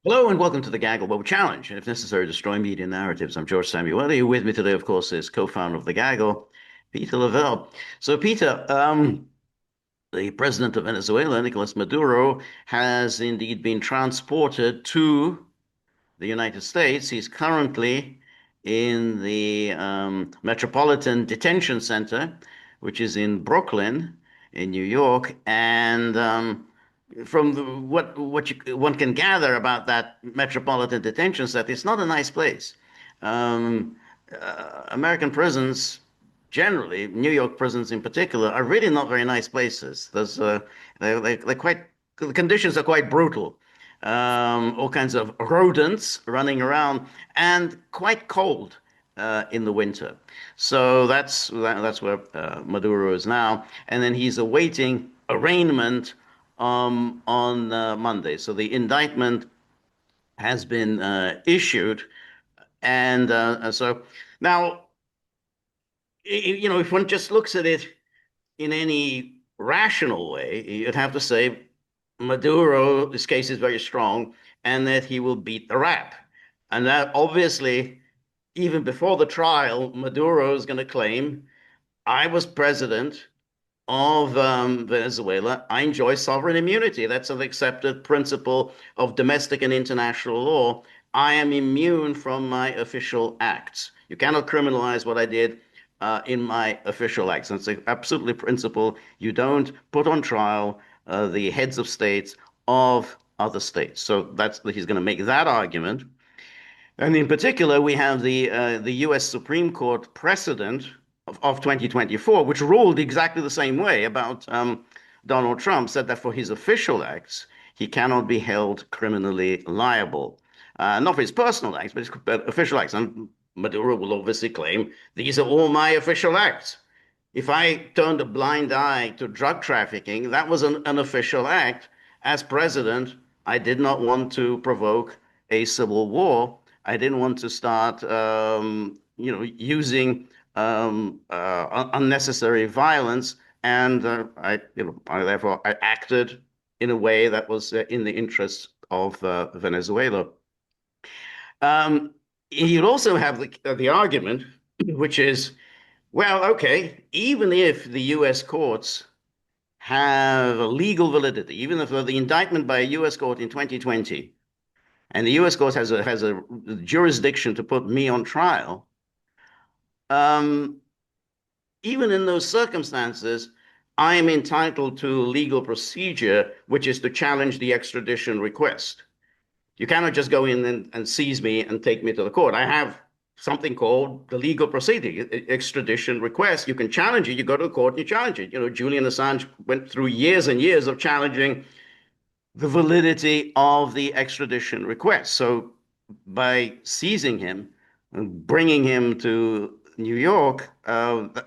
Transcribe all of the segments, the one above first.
Hello and welcome to the Gaggle Web Challenge. And if necessary, destroy media narratives. I'm George Szamuely. With me today, of course, is co-founder of the Gaggle, Peter Lavelle. So, Peter, the president of Venezuela, Nicolas Maduro, has indeed been transported to the United States. He's currently in the Metropolitan Detention Center, which is in Brooklyn, in New York, and from one can gather about that Metropolitan Detention Center, it's not a nice place. Um, American prisons, generally, New York prisons in particular, are really not very nice places. They're quite the conditions are quite brutal. All kinds of rodents running around and quite cold in the winter. So that's where Maduro is now, and then he's awaiting arraignment on Monday. So the indictment has been issued, and so now, if one just looks at it in any rational way, you'd have to say Maduro's case is very strong and that he will beat the rap. And that obviously, even before the trial, Maduro is going to claim I was president of Venezuela. I enjoy sovereign immunity. That's an accepted principle of domestic and international law. I am immune from my official acts. You cannot criminalize what I did in my official acts. And it's an absolutely principle. You don't put on trial the heads of states of other states. So he's going to make that argument. And in particular, we have the U.S. Supreme Court precedent of 2024, which ruled exactly the same way about Donald Trump, said that for his official acts, he cannot be held criminally liable. Not for his personal acts, but his official acts. And Maduro will obviously claim these are all my official acts. If I turned a blind eye to drug trafficking, that was an official act. As president, I did not want to provoke a civil war. I didn't want to start, using unnecessary violence, and therefore I acted in a way that was in the interests of Venezuela. Um, you'd also have the argument, which is, well, okay, even if the U.S. courts have legal validity, even if the indictment by a U.S. court in 2020, and the U.S. court has a jurisdiction to put me on trial, um, even in those circumstances, I am entitled to legal procedure, which is to challenge the extradition request. You cannot just go in and seize me and take me to the court. I have something called the legal proceeding, extradition request. You can challenge it. You go to the court and you challenge it. Julian Assange went through years and years of challenging the validity of the extradition request. So by seizing him and bringing him to New York,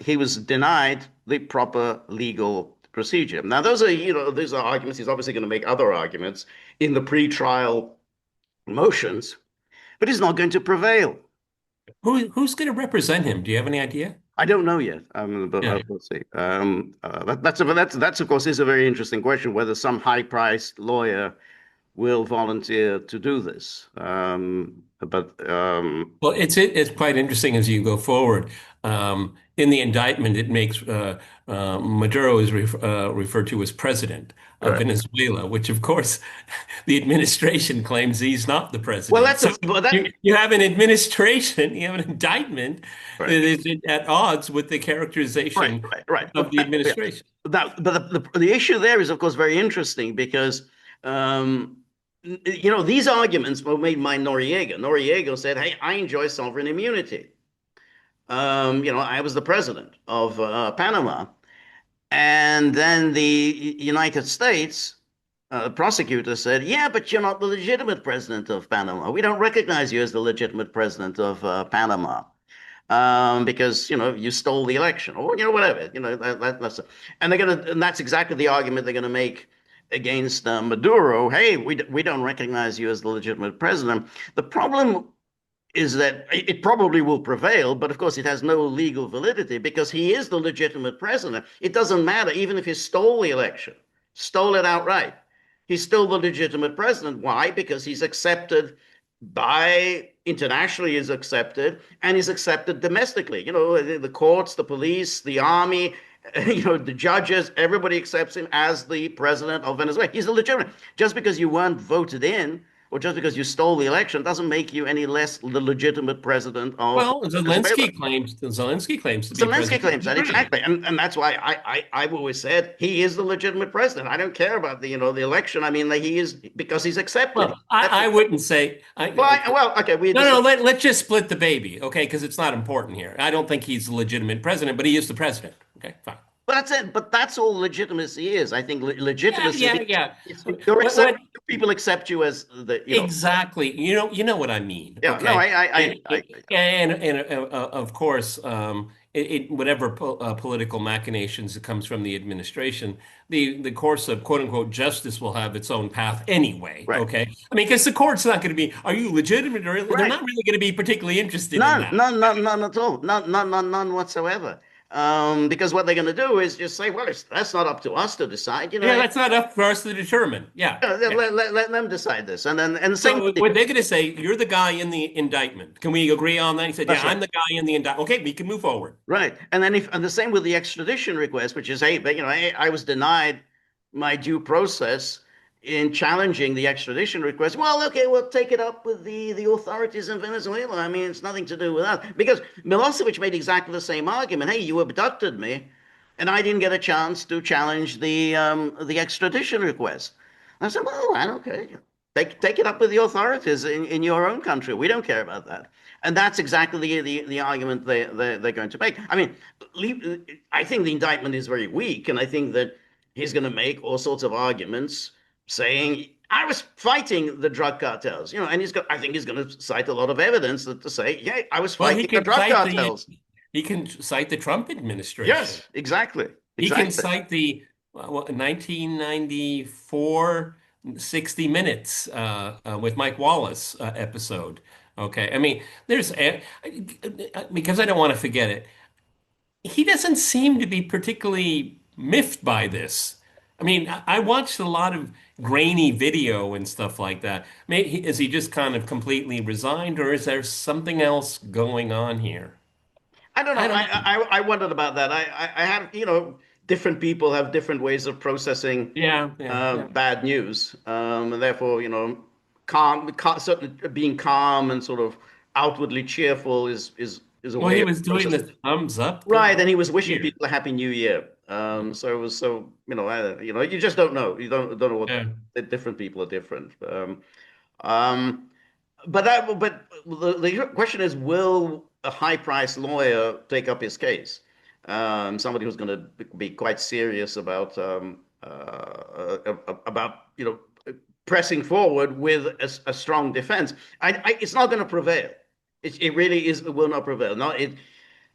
he was denied the proper legal procedure. Now, those are arguments. He's obviously going to make other arguments in the pre-trial motions, but he's not going to prevail. Who's going to represent him? Do you have any idea? I don't know yet, but Yeah. we'll see. That's of course is a very interesting question, whether some high-priced lawyer will volunteer to do this. But Well, it's quite interesting as you go forward. In the indictment, it makes Maduro is referred to as president of right. Venezuela, which of course the administration claims he's not the Well, president. So you have an administration, you have an indictment that right, is at odds with the right, characterization right, right. of the Yeah. administration. Now, but the issue there is, of course, very interesting because um, these arguments were made by Noriega. Noriega said, "Hey, I enjoy sovereign immunity. I was the president of Panama." And then the United States prosecutor said, "Yeah, but you're not the legitimate president of Panama. We don't recognize you as the legitimate president of Panama because you stole the election or whatever. And that's exactly the argument they're gonna make against Maduro. Hey, we don't recognize you as the legitimate president. The problem is that it probably will prevail, but of course it has no legal validity because he is the legitimate president. It doesn't matter, even if he stole the election, stole it outright. he's still the legitimate president. Why? Because he's accepted by internationally is accepted and is accepted domestically. The courts, the police, the army, the judges, everybody accepts him as the president of Venezuela. He's a legitimate. Just because you weren't voted in or just because you stole the election doesn't make you any less the legitimate president of Well, Venezuela. Zelensky claims to be Zelensky president of claims that Ukraine. exactly, and that's why I've always said he is the legitimate president. I don't care about the election. I mean, that he is because he's accepted. Well, I wouldn't say Well, okay, we no, no, decide. let's just split the baby, okay? Because it's not important here. I don't think he's the legitimate president, but he is the president. Okay, fine. But that's it. But that's all legitimacy is. I think Yeah, legitimacy yeah, yeah. is you're What people accept you as the. exactly? You know what I mean, Yeah. No, okay? I Of course, whatever political machinations that comes from the administration, the course of quote unquote justice will have its own path anyway. right, Okay, I mean, because the court's not going to be, are you legitimate or they're right. not really going to be particularly interested in None, that. none, none, none at all. None whatsoever. Because what they're going to do is just say, well, that's not up to us to decide. Yeah, that's not up for us to determine. Yeah, yeah. Let them decide this. And the same So with what they're going to say, you're the guy in the indictment. Can we agree on that? He said, yeah, that's right. I'm the guy in the indictment. Okay, we can move forward. Right. And the same with the extradition request, which is, hey, but, I was denied my due process in challenging the extradition request. Well, okay, we'll take it up with the authorities in Venezuela. I mean, it's nothing to do with us. Because Milosevic made exactly the same argument. Hey, you abducted me, and I didn't get a chance to challenge the extradition request. I said, well, okay. Take it up with the authorities in your own country. We don't care about that. And that's exactly the argument they're going to make. I mean, I think the indictment is very weak, and I think that he's going to make all sorts of arguments saying I was fighting the drug cartels, and I think he's going to cite a lot of evidence to say, yeah, I was Well, fighting the drug cartels. he can cite the Trump administration. Yes, exactly, He can exactly. cite the 1994 60 Minutes with Mike Wallace episode. Okay. I mean, because I don't want to forget it, he doesn't seem to be particularly miffed by this. I mean, I watched a lot of grainy video and stuff like that. Is he just kind of completely resigned, or is there something else going on here? I don't know. I don't know. I wondered about that. I have, different people have different ways of processing Yeah, yeah, yeah. bad news, and therefore, certainly being calm and sort of outwardly cheerful is a Well, way he of was doing processing. the thumbs up Right, and he was wishing here. people a happy New Year. So it was you just don't know. You don't know what Yeah. different people are different. Um, but the question is, will a high-priced lawyer take up his case? Somebody who's going to be quite serious about pressing forward with a strong defense. It's not going to prevail. It really is. It will not prevail. No,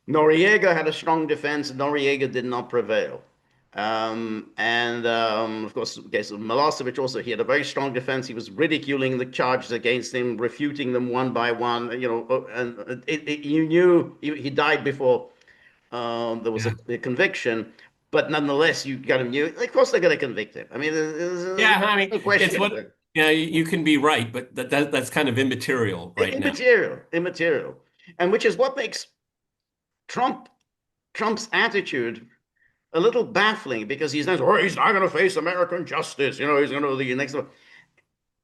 Noriega had a strong defense. Noriega did not prevail. Of course, in the case of Milosevic also, he had a very strong defense. He was ridiculing the charges against him, refuting them one by one. And you knew he died before there was Yeah. a conviction, but nonetheless, you got him. Of course, they're going to convict him. I mean, Yeah, I mean, no it's question. what, yeah, you can be right, but that's kind of immaterial right now. Immaterial, and which is what makes Trump Trump's attitude a little baffling because he's not going to face American justice. He's going to the next one.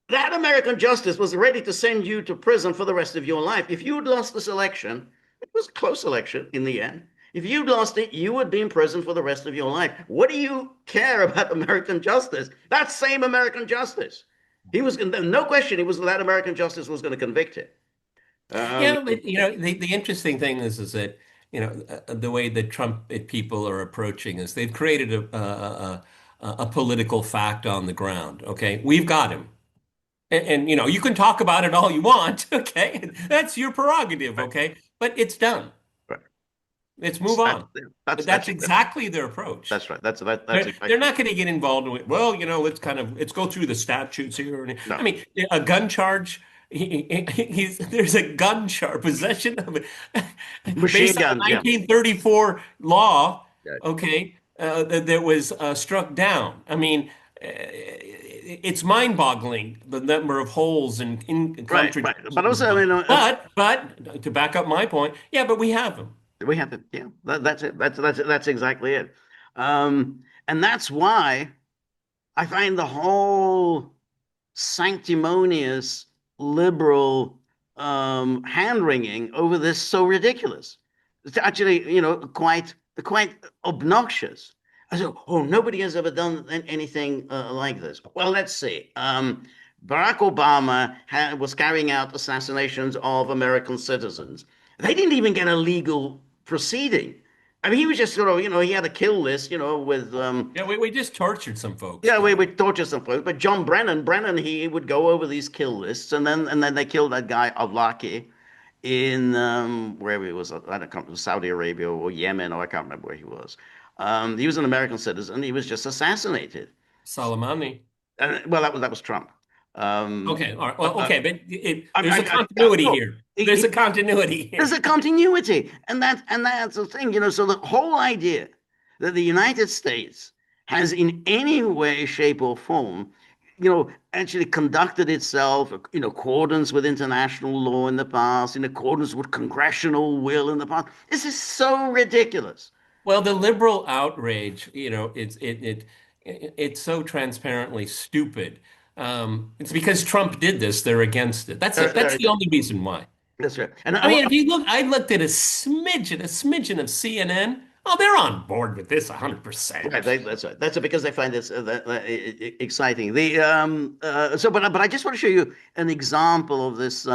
That American justice was ready to send you to prison for the rest of your life. If you'd lost this election, it was a close election in the end. If you'd lost it, you would be in prison for the rest of your life. What do you care about American justice? That same American justice. He was no question. That American justice was going to convict him. Um, Yeah, but the interesting thing is that the way that Trump people are approaching is they've created a political fact on the ground. Okay, we've got him, and you can talk about it all you want. Okay, that's your prerogative. right, Okay, but it's done. right. Let's move That, on. that's But that's that's exactly their approach. that's right. That's They're exactly not going to get involved with, well, let's go through the statutes here. I no mean, a gun charge, there's a gun charge, possession of it, machine based on guns. a Yeah. 1934 law, Yeah. okay, that was struck down. I mean, it's mind-boggling the number of holes and in Right, right. But contradictions. also, I mean, But to back up my point, yeah, but we have them. we have to, yeah, that's it. That's exactly it. And that's why I find the whole sanctimonious liberal hand wringing over this so ridiculous. It's actually, quite obnoxious. I said, oh, nobody has ever done anything like this. Well, let's see. Barack Obama was carrying out assassinations of American citizens. They didn't even get a legal proceeding. I mean, he was just sort of, he had a kill list, with Yeah, we just tortured some folks, yeah, you we know. torture some folks, but Brennan, he would go over these kill lists, and then they killed that guy Avlaki in wherever he was. I don't know, Saudi Arabia or Yemen, or I can't remember where he was. He was an American citizen. He was just assassinated. Soleimani. Well, that was Trump. Um, Okay, all right. uh, Well, uh, okay, but there's a yeah, continuity no, here. There's a continuity there's here. a continuity, and that's the thing. So the whole idea that the United States has in any way, shape, or form, actually conducted itself in accordance with international law in the past, in accordance with congressional will in the past. This is so ridiculous. Well, the liberal outrage, it's so transparently stupid. It's because Trump did this, they're against it. That's it. That's Very the good. only reason why. That's right. And I mean, if you look, I looked at a smidgen of CNN. Oh, they're on board with this right, 100%. that's right. That's because they find this exciting. But I just want to show you an example of this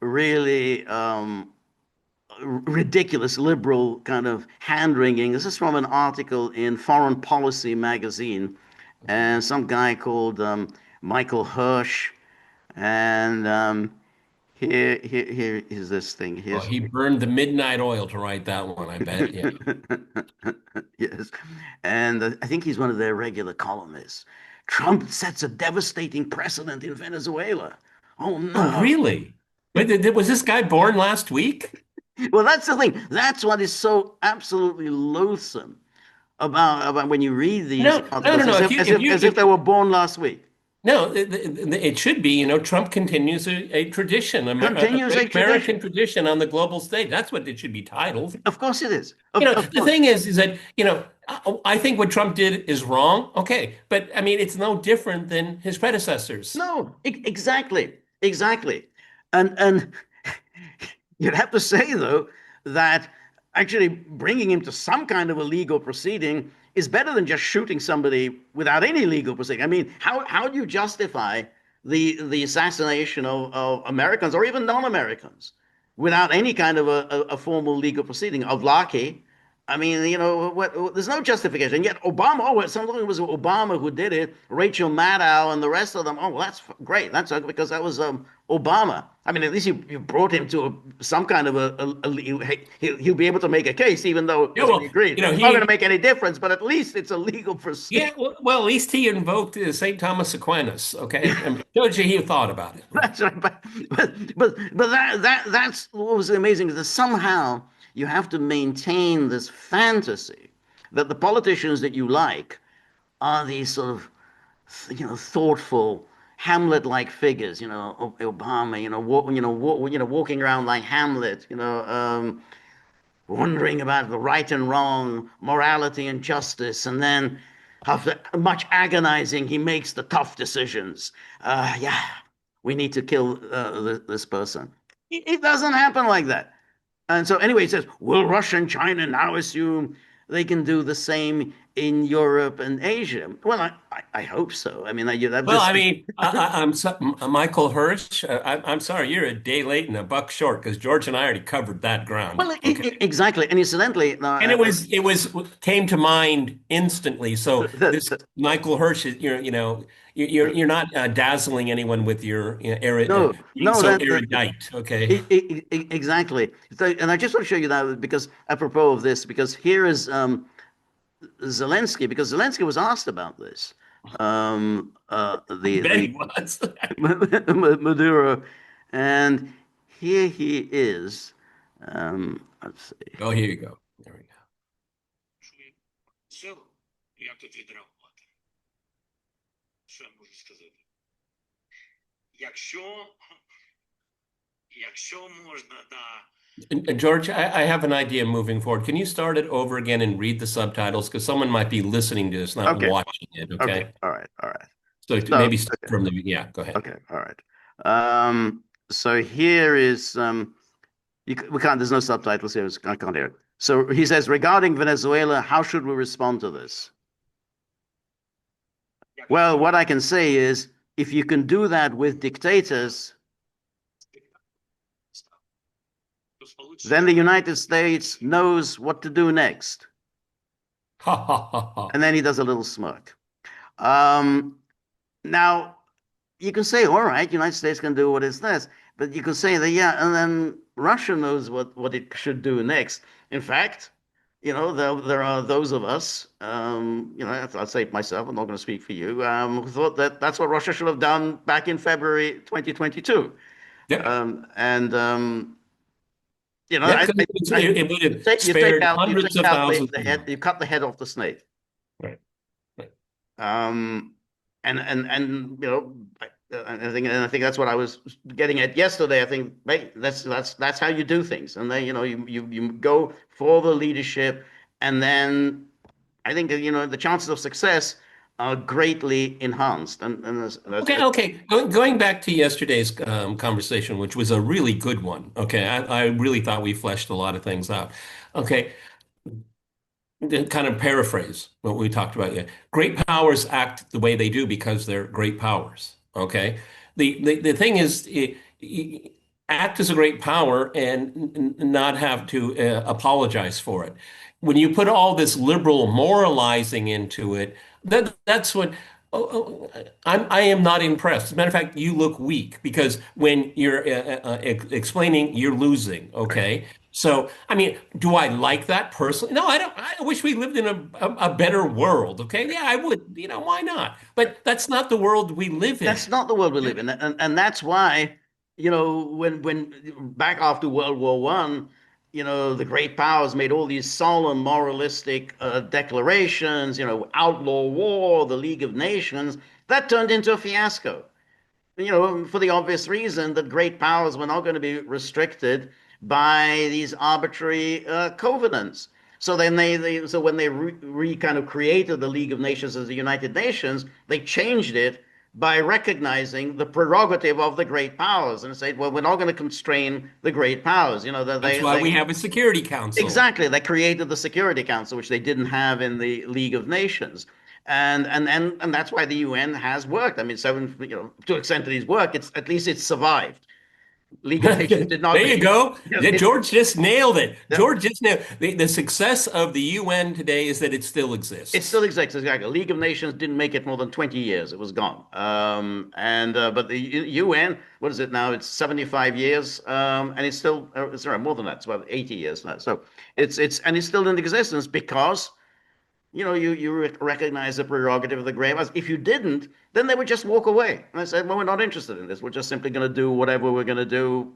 really ridiculous liberal kind of hand wringing. This is from an article in Foreign Policy magazine, and some guy called Michael Hirsch. And here is this thing. Oh, Here's he burned the midnight oil to write that one, I bet. Yeah. yes, and I think he's one of their regular columnists. Trump sets a devastating precedent in Venezuela. Oh Oh, no! really? Wait, was this guy born last week? Well, that's the thing. That's what is so absolutely loathsome about when you read these No, no, no, articles, no. as If if you, as if if you, as if if they were born last week. No, it should be, Trump continues a tradition, a Continues a great American tradition. tradition on the global stage. That's what it should be titled. Of course it is. Of The course. thing is that, I think what Trump did is wrong. Okay. But I mean, it's no different than his predecessors. No, exactly, exactly. And you'd have to say though that actually bringing him to some kind of a legal proceeding is better than just shooting somebody without any legal proceeding. I mean, how do you justify the assassination of Americans or even non-Americans without any kind of a formal legal proceeding? Of Lockie, I mean, what? There's no justification. And yet Obama, something it was Obama who did it. Rachel Maddow and the rest of them. Oh, well, that's great. That's because that was Obama. I mean, at least you brought him to some kind of he'll be able to make a case, even though it Yeah, must be well, agreed. It's not going to make any difference, but at least it's a legal yeah, proceeding. well, at least he invoked St. Thomas Aquinas. Okay. And showed you he thought about it. That's right. But that's what was amazing is that somehow you have to maintain this fantasy that the politicians that you like are these sort of thoughtful Hamlet-like figures. Obama. Walking around like Hamlet. Wondering about the right and wrong, morality and justice, and then after much agonizing, he makes the tough decisions. Yeah, we need to kill this person. It doesn't happen like that. And so, anyway, he says, will Russia and China now assume they can do the same in Europe and Asia? Well, I hope so. I mean, Well, I mean, I'm so, Michael Hirsch. I'm sorry, you're a day late and a buck short because George and I already covered that ground. well, Okay. exactly. And incidentally, no, And it was came to mind instantly. So this Michael Hirsch is you're not dazzling anyone with your no, being no, so that erudite. Okay. exactly. So, and I just want to show you that because apropos of this, because here is Zelensky, because Zelensky was asked about this. I bet The he was. Maduro, and here he is. Let's see. Oh, here you go. There we go. якщо можна, да. And George, I have an idea moving forward. Can you start it over again and read the subtitles? Because someone might be listening to this, not Okay. watching it, Okay. okay? All right. All right. So So, maybe start okay. from the, yeah, go ahead. Okay. All right. So here is we can't. There's no subtitles here. I can't hear it. So he says, regarding Venezuela, how should we respond to this? Well, what I can say is, if you can do that with dictators, then the United States knows what to do next. Ha ha ha ha. And then he does a little smirk. Now, you can say, all right, United States can do what it's this, but you can say that, yeah, and then Russia knows what it should do next. In fact, there are those of us, I'll say it myself, I'm not going to speak for you, who thought that that's what Russia should have done back in February 2022. Yep. And Yep, because it would have you take spared out hundreds of thousands the of head, lives. you cut the head off the snake. Right. Right. Um, I think that's what I was getting at yesterday. I think that's how you do things, and then you go for the leadership, and then I think the chances of success are greatly enhanced. And Okay, okay. Going back to yesterday's conversation, which was a really good one. Okay, I really thought we fleshed a lot of things out. Okay, to kind of paraphrase what we talked about. Yeah, great powers act the way they do because they're great powers. Okay, the thing is, act as a great power and not have to apologize for it. When you put all this liberal moralizing into it, that's what. I am not impressed. As a matter of fact, you look weak because when you're explaining, you're losing. right. Okay. So, I mean, do I like that personally? No, I don't. I wish we lived in a better world. Okay. Yeah, I would. Why not? But that's not the world we live in. That's not the world we live in, and that's why when back after World War I, the great powers made all these solemn moralistic declarations, outlaw war, the League of Nations. That turned into a fiasco, for the obvious reason that great powers were not going to be restricted by these arbitrary covenants. So then so when they kind of created the League of Nations as the United Nations, they changed it by recognizing the prerogative of the great powers and said, well, we're not going to constrain the great powers. That's why we have a Security Council. Exactly. They created the Security Council, which they didn't have in the League of Nations. And that's why the UN has worked. I mean, to the extent that it's worked, at least it's survived. League of Nations did not There you make it. go. You know, Yeah, it George just nailed it. yeah, George just nailed the success of the UN today is that it still it exists. still exists. Exactly. League of Nations didn't make it more than 20 years. It was gone. And but the UN, what is it now? It's 75 years, and it's still sorry, more than that. It's about 80 years now. So it's still in existence because you recognize the prerogative of the great powers. If you didn't, then they would just walk away. And I said, well, we're not interested in this. We're just simply going to do whatever we're going to do,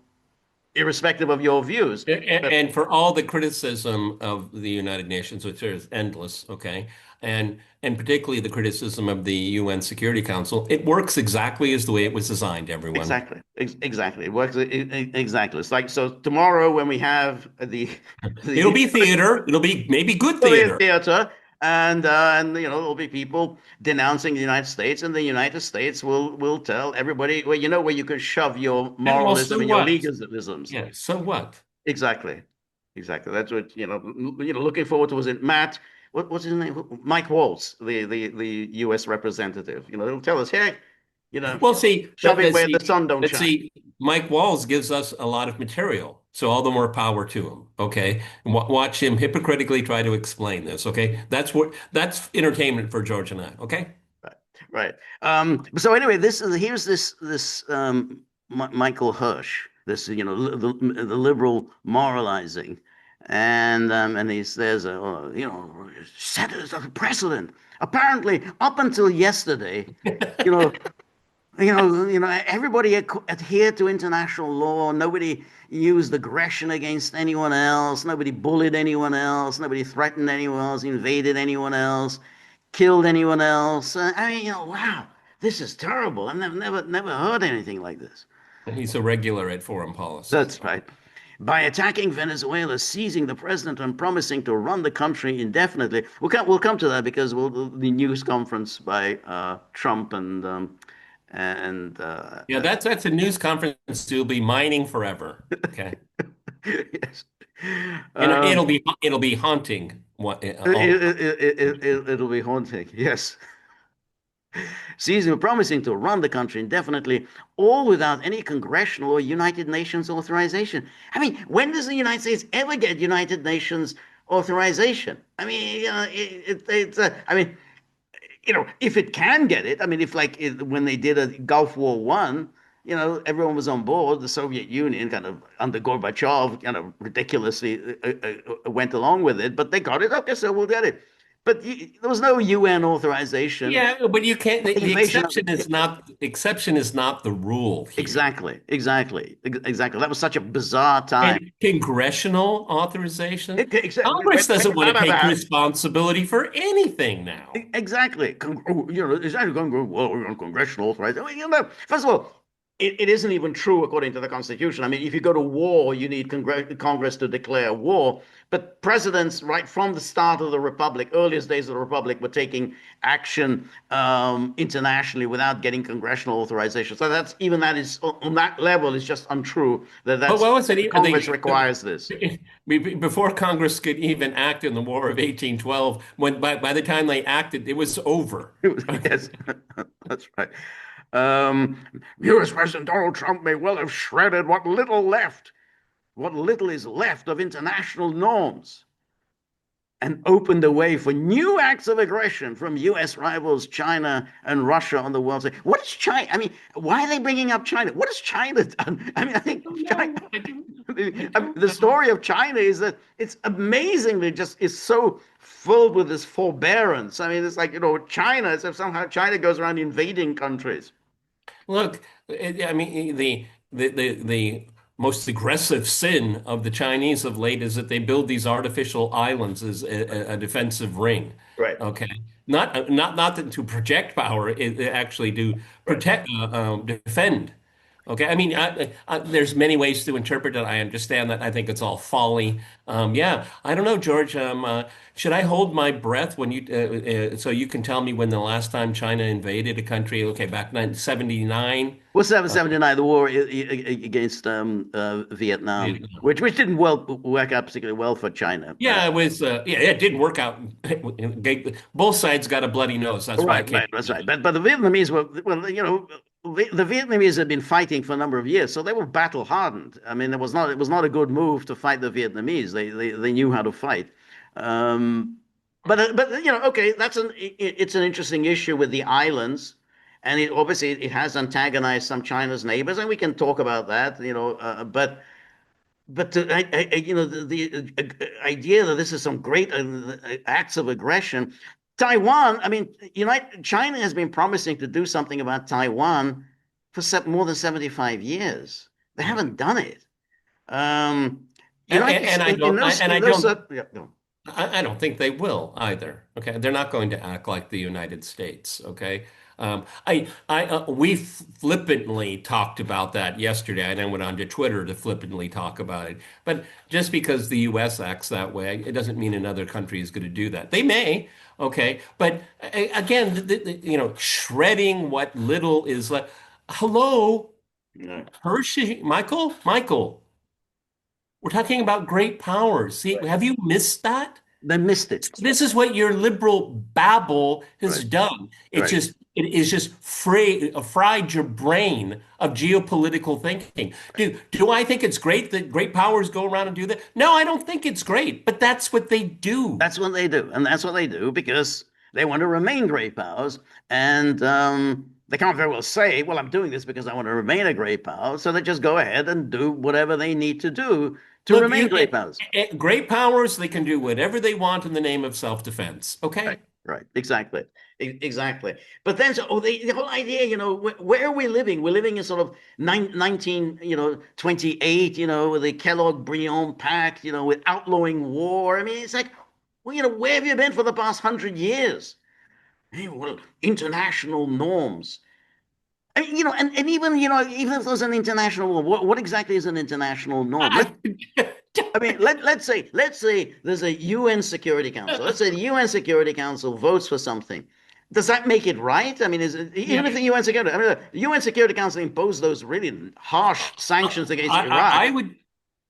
irrespective of your views. But And for all the criticism of the United Nations, which is endless, okay, and particularly the criticism of the UN Security Council, it works exactly as the way it was designed, everyone. exactly, exactly, it works exactly. It's like so tomorrow when we have It'll the be theater. It'll be maybe good will be a theater. theater, and there'll be people denouncing the United States, and the United States will tell everybody, well, where you can shove your And well, so moralism and your what? legalisms. Yeah, so what? Exactly. Exactly. That's what, looking forward to, was it Matt? What's his name? Mike Waltz, the US representative. They'll tell us, hey, Well, see, shove it where the sun don't but shine. see, Mike Walls gives us a lot of material, so all the more power to him. Okay, watch him hypocritically try to explain this. Okay, that's entertainment for George and I. Okay. Right. Right. So anyway, here's this Michael Hirsch, this the liberal moralizing, and there's a set as a precedent. Apparently, up until yesterday, you know, everybody adhered to international law. Nobody used aggression against anyone else. Nobody bullied anyone else. Nobody threatened anyone else, invaded anyone else, killed anyone else. I mean, wow. this is terrible. I've never heard anything like this. He's a regular at foreign policy. That's right. By attacking Venezuela, seizing the president, and promising to run the country indefinitely. We'll come to that because the news conference by Trump and Yeah, that's a news conference you'll be mining forever. Okay. yes. You know, Um, it'll be haunting what it'll be haunting. Yes. Seizing, promising to run the country indefinitely, all without any congressional or United Nations authorization. I mean, when does the United States ever get United Nations authorization? I mean, I mean, if it can get it, I mean, if like when they did a Gulf War One, everyone was on board. The Soviet Union, kind of under Gorbachev, kind of ridiculously went along with it, but they got it. Okay, so we'll get it. But there was no UN authorization. Yeah, but you can't. The The invasion of exception is not the rule here. exactly. That was such a bizarre time. And congressional authorization. Exactly. Congress doesn't want to take responsibility for anything now. Exactly. Is that going to go, well, we're on congressional authorization? Well, first of all, it isn't even true according to the Constitution. I mean, if you go to war, you need Congress to declare war. But presidents, right from the start of the Republic, earliest days of the Republic, were taking action internationally without getting congressional authorization. So that is on that level is just untrue. But what was it? Congress requires this. Before Congress could even act in the War of 1812, when by the time they acted, it was over. Yes, that's right. U.S. President Donald Trump may well have shredded what little is left of international norms, and opened the way for new acts of aggression from U.S. rivals China and Russia on the world stage. What is China? I mean, why are they bringing up China? What has China done? I mean, I think China, the story of China is that it's amazingly just is so filled with this forbearance. I mean, it's like, China, as if somehow China goes around invading countries. Look, I mean, the most aggressive sin of the Chinese of late is that they build these artificial islands as a defensive ring. Right. Okay, not to project power, it actually to Right. protect, defend. Okay, I mean, there's many ways to interpret it. I understand that. I think it's all folly. Yeah, I don't know, George. Should I hold my breath when so you can tell me when the last time China invaded a country? Okay, back 1979. Well, 779, the war against Vietnam, Vietnam. which didn't work out particularly well for China. Yeah, it was. Yeah, it didn't work out. Both sides got a bloody nose. That's why I Right, can't. that's right. But the Vietnamese were, well, the Vietnamese had been fighting for a number of years, so they were battle hardened. I mean, it was not a good move to fight the Vietnamese. They knew how to fight. Um, but okay, it's an interesting issue with the islands, and it has antagonized some China's neighbors, and we can talk about that. But the idea that this is some great acts of aggression, Taiwan. I mean, China has been promising to do something about Taiwan for more than 75 years. They haven't done it. United And I in don't. those And in I those don't. yeah, no. I don't think they will either. Okay, they're not going to act like the United States. Okay, we flippantly talked about that yesterday. I then went on to Twitter to flippantly talk about it. But just because the U.S. acts that way, it doesn't mean another country is going to do that. They may. Okay, but again, shredding what little is left. Hello, No. Hershey, Michael. We're talking about great powers. See, Right. have you missed that? They missed it. This is what your liberal babble has Right, done. right. It is just fried your brain of geopolitical thinking. Do I think it's great that great powers go around and do that? No, I don't think it's great, but that's what they do. That's what they do, and that's what they do because they want to remain great powers, and they can't very well say, "Well, I'm doing this because I want to remain a great power." So they just go ahead and do whatever they need to do to Look, remain great powers. great powers, they can do whatever they want in the name of self-defense. Okay? Right, right, exactly, exactly. But then, the whole idea, where are we living? We're living in sort of 19, 28, with the Kellogg-Briand Pact, with outlawing war. I mean, it's like, well, where have you been for the past 100 years? Hey, well, international norms. And even, even if there's an international law, what exactly is an international norm? I, I mean, let's say there's a UN Security Council. Let's say the UN Security Council votes for something. Does that make it right? I mean, yeah, even if the UN Security, I mean, the UN Security Council imposed those really harsh sanctions against I Iraq. would.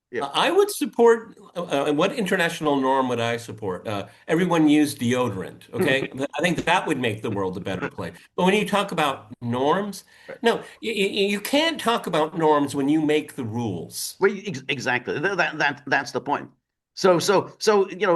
Yeah. I would support, what international norm would I support? Everyone use deodorant, okay? I think that would make the world a better place. But when you talk about norms, no, you can't talk about norms when you make the rules. Well, exactly. That's the point. So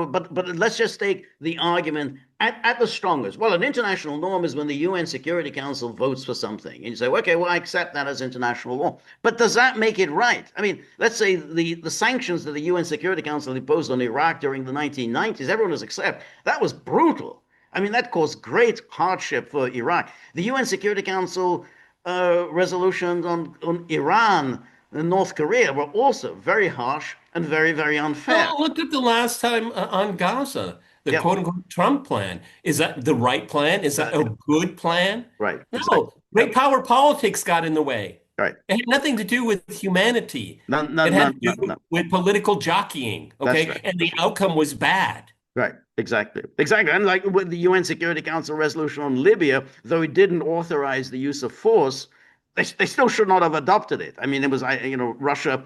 but let's just take the argument at the strongest. Well, an international norm is when the UN Security Council votes for something, and you say, okay, well, I accept that as international law. But does that make it right? I mean, let's say the sanctions that the UN Security Council imposed on Iraq during the 1990s, everyone has accepted that was brutal. I mean, that caused great hardship for Iraq. The UN Security Council resolutions on Iran and North Korea were also very harsh and very, very unfair. Well, look at the last time on Gaza, the Yeah, quote unquote Trump plan. Is that the right plan? Is that a good plan? right, exactly. No, great Yep, power politics got in the way. right. It had nothing to do with humanity. None, none, It had none, to none, do none. with political jockeying, That's okay? right. And the outcome was bad. Right, exactly. Exactly. And like with the UN Security Council resolution on Libya, though it didn't authorize the use of force, they still should not have adopted it. I mean, it was, Russia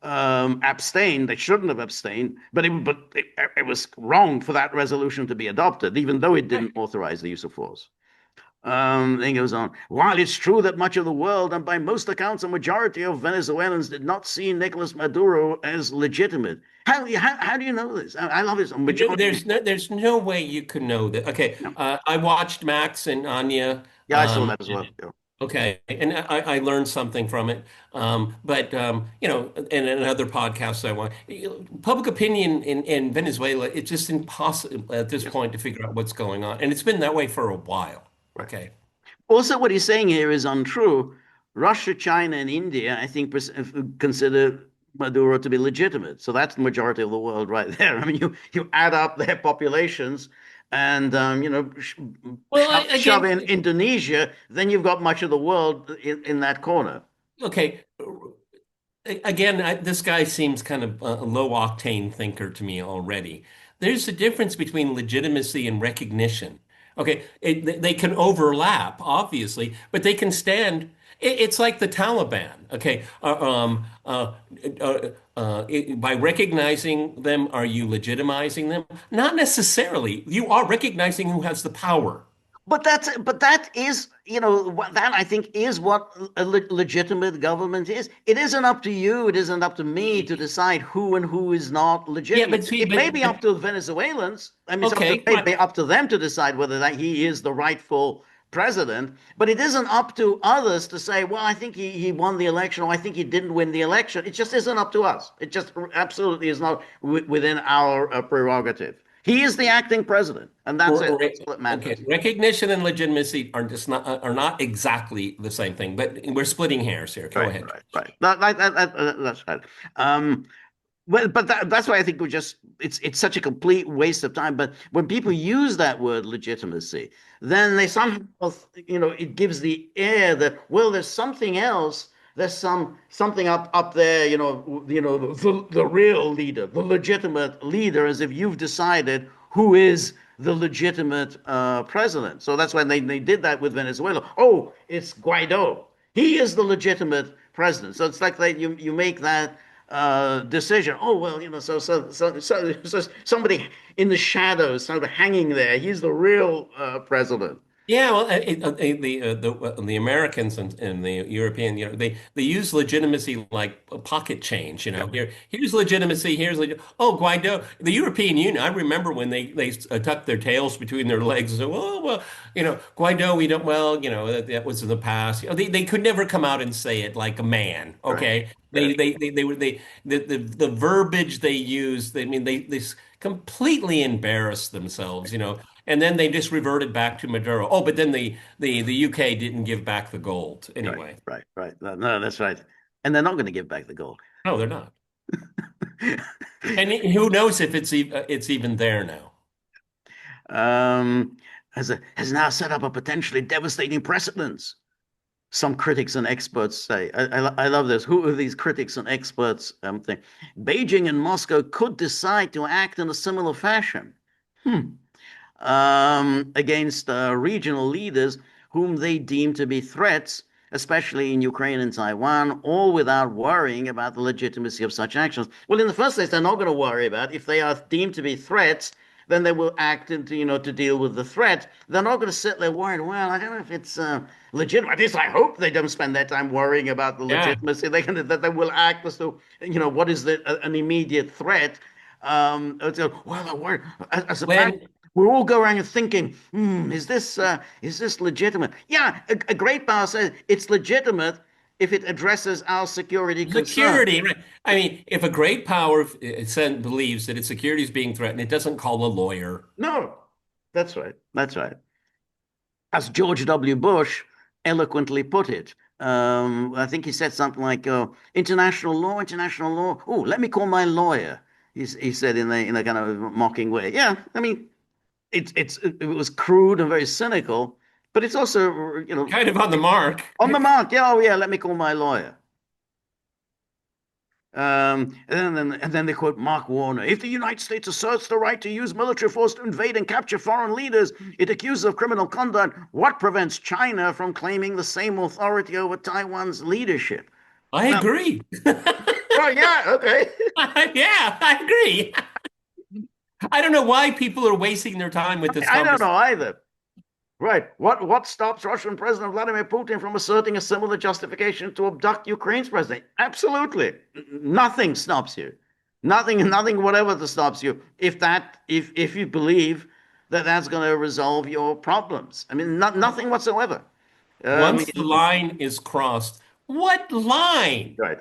abstained. They shouldn't have abstained, but it was wrong for that resolution to be adopted, even though it didn't authorize the use of force. Then goes on. While it's true that much of the world, and by most accounts, a majority of Venezuelans did not see Nicolas Maduro as legitimate. How do you know this? I love this. A majority. There's no way you could know that. Okay, No. I watched Max and Anya. Yeah, I saw that as well. Yeah. Okay, and I learned something from it. But in other podcasts I want, public opinion in Venezuela, it's just impossible at this Yeah. point to figure out what's going on, and it's been that way for a while. Right. Okay. Also, what he's saying here is untrue. Russia, China, and India, I think, consider Maduro to be legitimate. So that's the majority of the world right there. I mean, you add up their populations and, Well, shove in again, Indonesia, then you've got much of the world in that corner. okay. Again, this guy seems kind of a low octane thinker to me already. There's a difference between legitimacy and recognition. Okay, they can overlap, obviously, but they can stand. It's like the Taliban. Okay, by recognizing them, are you legitimizing them? Not necessarily. You are recognizing who has the power. But that is, that I think is what a legitimate government is. It isn't up to you, it isn't up to me to decide who and who is not Yeah, legitimate. but see, It may be up but to Venezuelans. I mean, okay, maybe up to them to decide whether that he is the rightful president, but it isn't up to others to say, well, I think he won the election, or I think he didn't win the election. It just isn't up to us. It just absolutely is not within our prerogative. He is the acting president, and that's it. That's all that Okay, matters. recognition and legitimacy are not exactly the same thing, but we're splitting hairs here. Go Right, ahead. right, right. That's right. Um, but that's why I think it's such a complete waste of time. But when people use that word legitimacy, then they somehow, it gives the air that, well, there's something else. There's something up there, the real leader, the legitimate leader, as if you've decided who is the legitimate president. So that's why they did that with Venezuela. Oh, it's Guaido. He is the legitimate president. So it's like you make that decision. Oh well, so somebody in the shadows, sort of hanging there. He's the real president. Yeah, well, the Americans and the European, they use legitimacy like a pocket change. Yeah, Here's legitimacy. Oh, Guaido, the European Union. I remember when they tucked their tails between their legs and said, well, Guaido, we don't. Well, that was in the past. They could never come out and say it like a man. right. Okay, Right. they were the verbiage they used. I mean, they completely embarrassed themselves. And then they just reverted back to Maduro. Oh, but then the UK didn't give back the gold Right, anyway. right, right. No, that's right. And they're not going to give back the gold. No, they're not. And who knows if it's even there now? um, has now set up a potentially devastating precedent. some critics and experts say. I love this. Who are these critics and experts? Thing? Beijing and Moscow could decide to act in a similar fashion. Hmm. Against regional leaders whom they deem to be threats, especially in Ukraine and Taiwan, all without worrying about the legitimacy of such actions. Well, in the first place, they're not going to worry about if they are deemed to be threats. Then they will act into, to deal with the threat. They're not going to sit there worrying, well, I don't know if it's legitimate. At least I hope they don't spend their time worrying about the Yeah. legitimacy. That they will act as though, what is an immediate threat. Well, as a parent, When we all go around thinking, is this legitimate? Yeah, a great power says it's legitimate if it addresses our security concern. security, right? I mean, if a great power believes that its security is being threatened, it doesn't call a lawyer. No, that's right. That's right. As George W. Bush eloquently put it, I think he said something like, international law, international law. Oh, let me call my lawyer. He said in a kind of mocking way. Yeah, I mean, it was crude and very cynical, but it's also, Kind of on the mark. on the mark. Yeah, oh yeah, let me call my lawyer. And then they quote Mark Warner. If the United States asserts the right to use military force to invade and capture foreign leaders it accuses of criminal conduct, what prevents China from claiming the same authority over Taiwan's leadership? I Well, agree. oh yeah, okay. Yeah, I agree. I don't know why people are wasting their time with this I don't conversation. know either. Right. What stops Russian President Vladimir Putin from asserting a similar justification to abduct Ukraine's president? Absolutely. Nothing stops you. Nothing whatever that stops you if you believe that that's going to resolve your problems. I mean, nothing whatsoever. Once the line is crossed, what line? Right,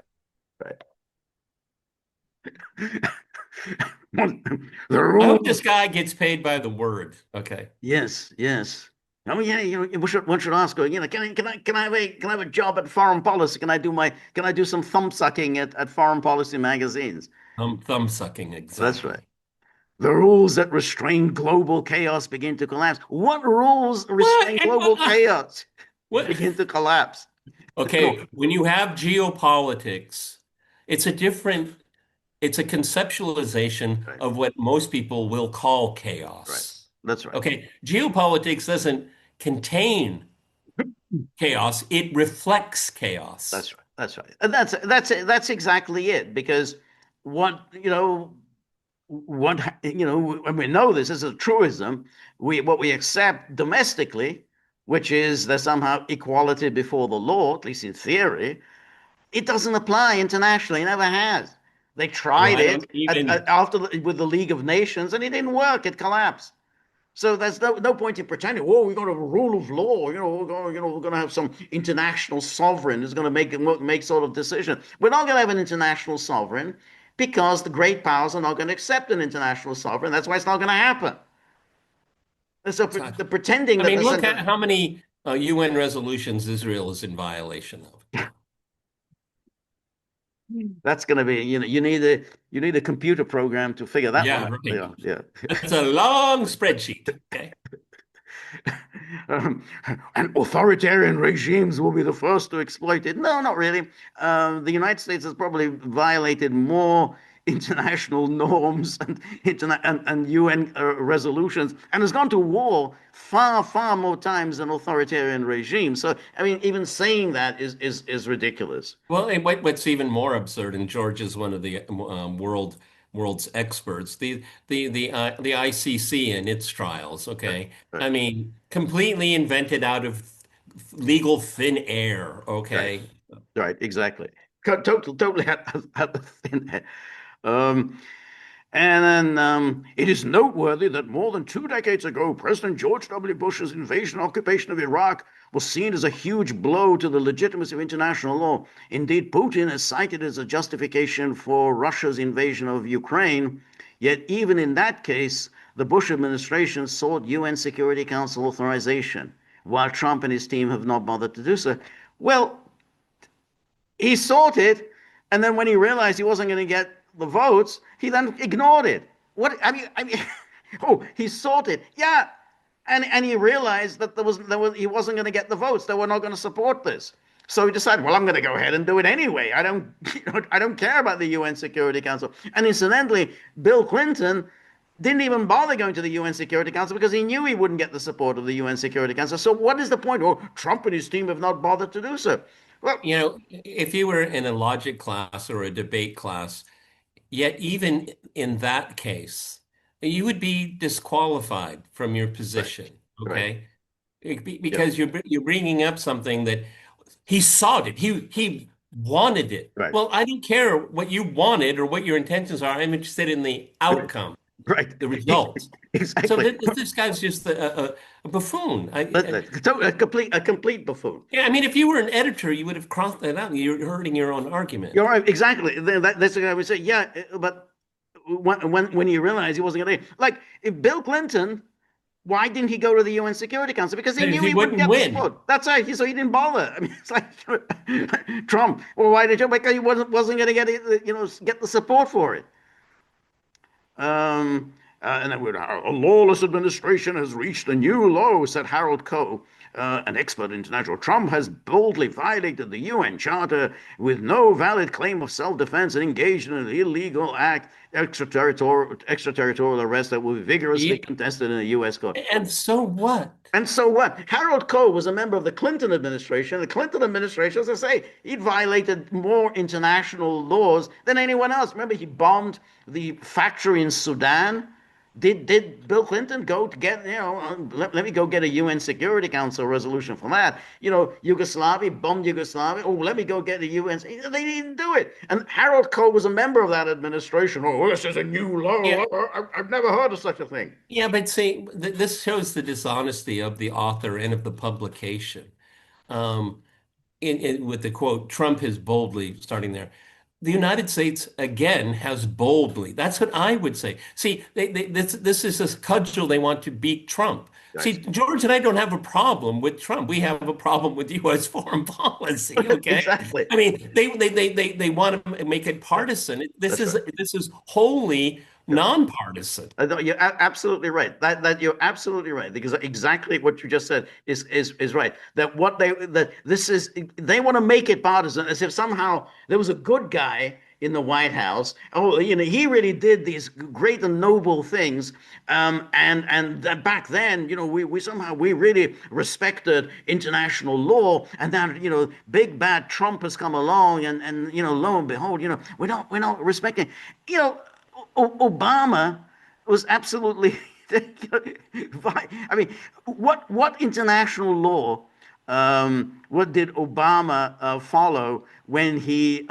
right. The I hope rules. this guy gets paid by the word. Okay. Yes, yes. Oh yeah, one should ask her, can I have a job at foreign policy? Can I do some thumb sucking at foreign policy magazines? Thumb sucking, That's right. exactly. The rules that restrain global chaos begin to collapse. What rules What? restrain global chaos What? begin to collapse? No, Okay, when you have geopolitics, it's a different, it's a conceptualization right, of what most people will call right. chaos. That's right. Okay, geopolitics doesn't contain chaos, it reflects chaos. That's right. That's right. And that's exactly it. Because what and we know this is a truism. What we accept domestically, which is there's somehow equality before the law, at least in theory, it doesn't apply internationally. It never has. They Well, tried I it don't even, with the League of Nations, and it didn't work. It collapsed. So there's no point in pretending, whoa, we've got a rule of law. We're going to have some international sovereign who's going to make sort of decision. We're not going to have an international sovereign because the great powers are not going to accept an international sovereign. That's why it's not going to happen. And so the pretending I that mean, the look at center, how many UN resolutions Israel is in violation of. that's going to be, you need a computer program to figure that one Yeah, out. right. Yeah, yeah. That's a long spreadsheet. Okay. um, and authoritarian regimes will be the first to exploit it. No, not really. The United States has probably violated more international norms and UN resolutions and has gone to war far, far more times than authoritarian regimes. So, I mean, even saying that is ridiculous. Well, and what's even more absurd, and George is one of the world's experts, the ICC and its trials. Right, Okay, right, I mean, completely invented out of legal thin air. right, Okay, right, exactly. Totally out of thin air. Um, And then it is noteworthy that more than 2 decades ago, President George W. Bush's invasion and occupation of Iraq was seen as a huge blow to the legitimacy of international law. Indeed, Putin is cited as a justification for Russia's invasion of Ukraine. Yet, even in that case, the Bush administration sought UN Security Council authorization, while Trump and his team have not bothered to do so. Well, he sought it, and then when he realized he wasn't going to get the votes, he then ignored it. What I mean, oh, he sought it. Yeah, And he realized that he wasn't going to get the votes. They were not going to support this. So he decided, well, I'm going to go ahead and do it anyway. I don't, I don't care about the UN Security Council. And incidentally, Bill Clinton didn't even bother going to the UN Security Council because he knew he wouldn't get the support of the UN Security Council. So what is the point? Oh, Trump and his team have not bothered to do so. Well, If you were in a logic class or a debate class, yet even in that case, you would be disqualified from your right, position, right, okay? yeah, Because you're bringing up something that he sought it. He wanted it. right, Well, I don't care what you wanted or what your intentions are. I'm interested in the right, outcome, right. the result. So Exactly. this guy's just a buffoon. A complete buffoon. Yeah, I mean, if you were an editor, you would have crossed that out. You're hurting your own argument. You're right, exactly. That's what I would say. Yeah, but when you realize he wasn't going to, like, if Bill Clinton, why didn't he go to the UN Security Council? Because he knew He he wouldn't wouldn't get the win. support. That's right. So he didn't bother. I mean, it's like Trump. Well, why did you? Because he wasn't going to get it, get the support for it. And then a lawless administration has reached a new low, said Harold Coe, an expert in international. Trump has boldly violated the UN Charter with no valid claim of self-defense and engaged in an illegal act, extraterritorial arrest that will be vigorously Yeah, contested in a U.S. court. and so what? And so what? Harold Coe was a member of the Clinton administration. The Clinton administration, as I say, he'd violated more international laws than anyone else. Remember, he bombed the factory in Sudan. Did Bill Clinton go to get, let me go get a UN Security Council resolution for that? Yugoslavia, bombed Yugoslavia. Oh, let me go get a UN. They didn't do it. And Harold Coe was a member of that administration. Oh, this is a new Yeah, law. I've never heard of such a thing. yeah, but see, th this shows the dishonesty of the author and of the publication. Um, with the quote, Trump has boldly, starting there. The United States again has boldly. That's what I would say. See, this is a cudgel they want to beat Trump. See, Right. George and I don't have a problem with Trump. We have a problem with U.S. foreign policy. Okay, Exactly. I mean, they want to make it partisan. That's right. This is wholly Yeah. nonpartisan. No, you're absolutely right. That you're absolutely right, because exactly what you just said is right. They want to make it partisan, as if somehow there was a good guy in the White House. Oh, he really did these great and noble things. And that back then, we somehow we really respected international law, and now big bad Trump has come along, and lo and behold, we're not respecting. You know, Obama was absolutely. I mean, what international law? What did Obama follow when he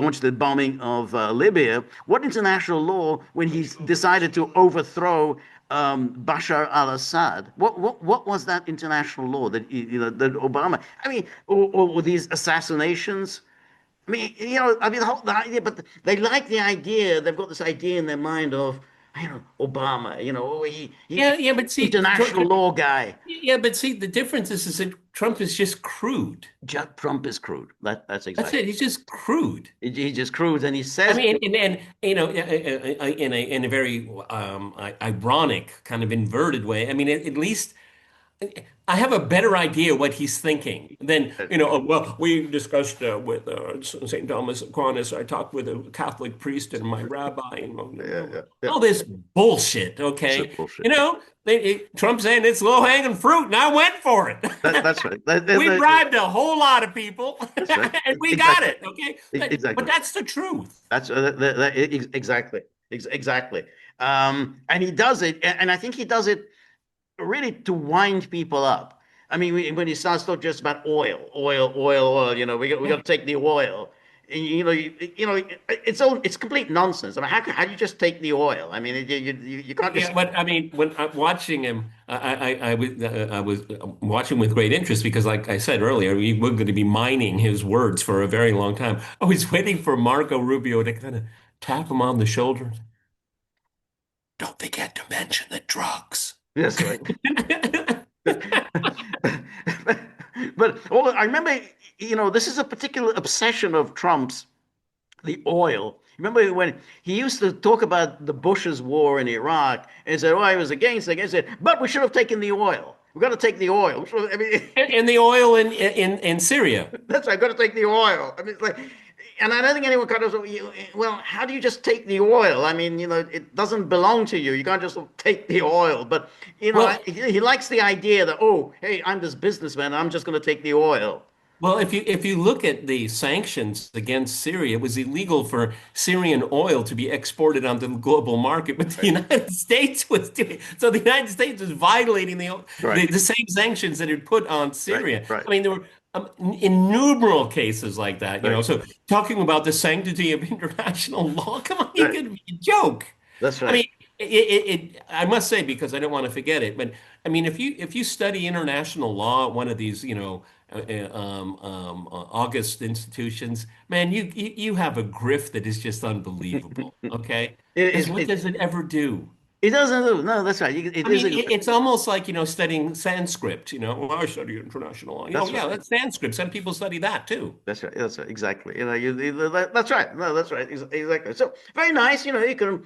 launched the bombing of Libya? What international law when he decided to overthrow Bashar al-Assad? What was that international law that Obama? I mean, or these assassinations. The idea, but they like the idea. They've got this idea in their mind of, Obama. Yeah, yeah, but see, International law guy. yeah, but see, the difference is that Trump is just crude. Trump is crude. That's That's exactly. it. He's just crude. He just crude, and he I says, mean, and in a very ironic kind of inverted way. I mean, at least I have a better idea what he's thinking than, oh, well, we discussed with St. Thomas Aquinas. I talked with a Catholic priest and my rabbi and yeah, yeah, yeah. all this bullshit. It's a Okay, bullshit. Trump saying it's low hanging fruit, and I went for it. That's right. We bribed a whole lot of people, That's right. and we got Exactly. it. Okay, but Exactly. that's the truth. That's exactly. Exactly. And he does it, and I think he does it really to wind people up. I mean, when he starts talking just about oil, we got to take the oil. And, it's complete nonsense. I mean, how do you just take the oil? I mean, you can't Yeah, just. but I mean, when I'm watching him, I was watching with great interest because, like I said earlier, we were going to be mining his words for a very long time. I was waiting for Marco Rubio to kind of tap him on the shoulder. Don't forget to mention the drugs. That's right. But I remember, this is a particular obsession of Trump's, the oil. Remember when he used to talk about the Bush's war in Iraq and said, "Oh, I was against it." He said, "But we should have taken the oil. We've got to take the oil." I mean, And the oil in Syria. that's right. Got to take the oil. I mean, it's like, and I don't think anyone kind of, well, how do you just take the oil? I mean, it doesn't belong to you. You can't just take the oil. But Well, he likes the idea that, oh, hey, I'm this businessman. I'm just going to take the oil. Well, if you look at the sanctions against Syria, it was illegal for Syrian oil to be exported onto the global market, but the Right, United States was doing so. The United States was violating right, the same sanctions that it put on right, Syria. right, I mean, there were innumerable cases like that. right, So talking about the sanctity of international law, come on, you right. could be a joke. That's I right. mean, I must say because I don't want to forget it, but I mean, if you study international law at one of these, August institutions, man, you have a grift that is just unbelievable. Okay, because It, what it, does it ever do? it doesn't do. No, that's right. It I is mean, a, it's almost like, studying Sanskrit. Well, I study international law. that's Yeah, right. that's Sanskrit. Some people study that too. That's right. That's right. Exactly. That's right. No, that's right. Exactly. So very nice. You can,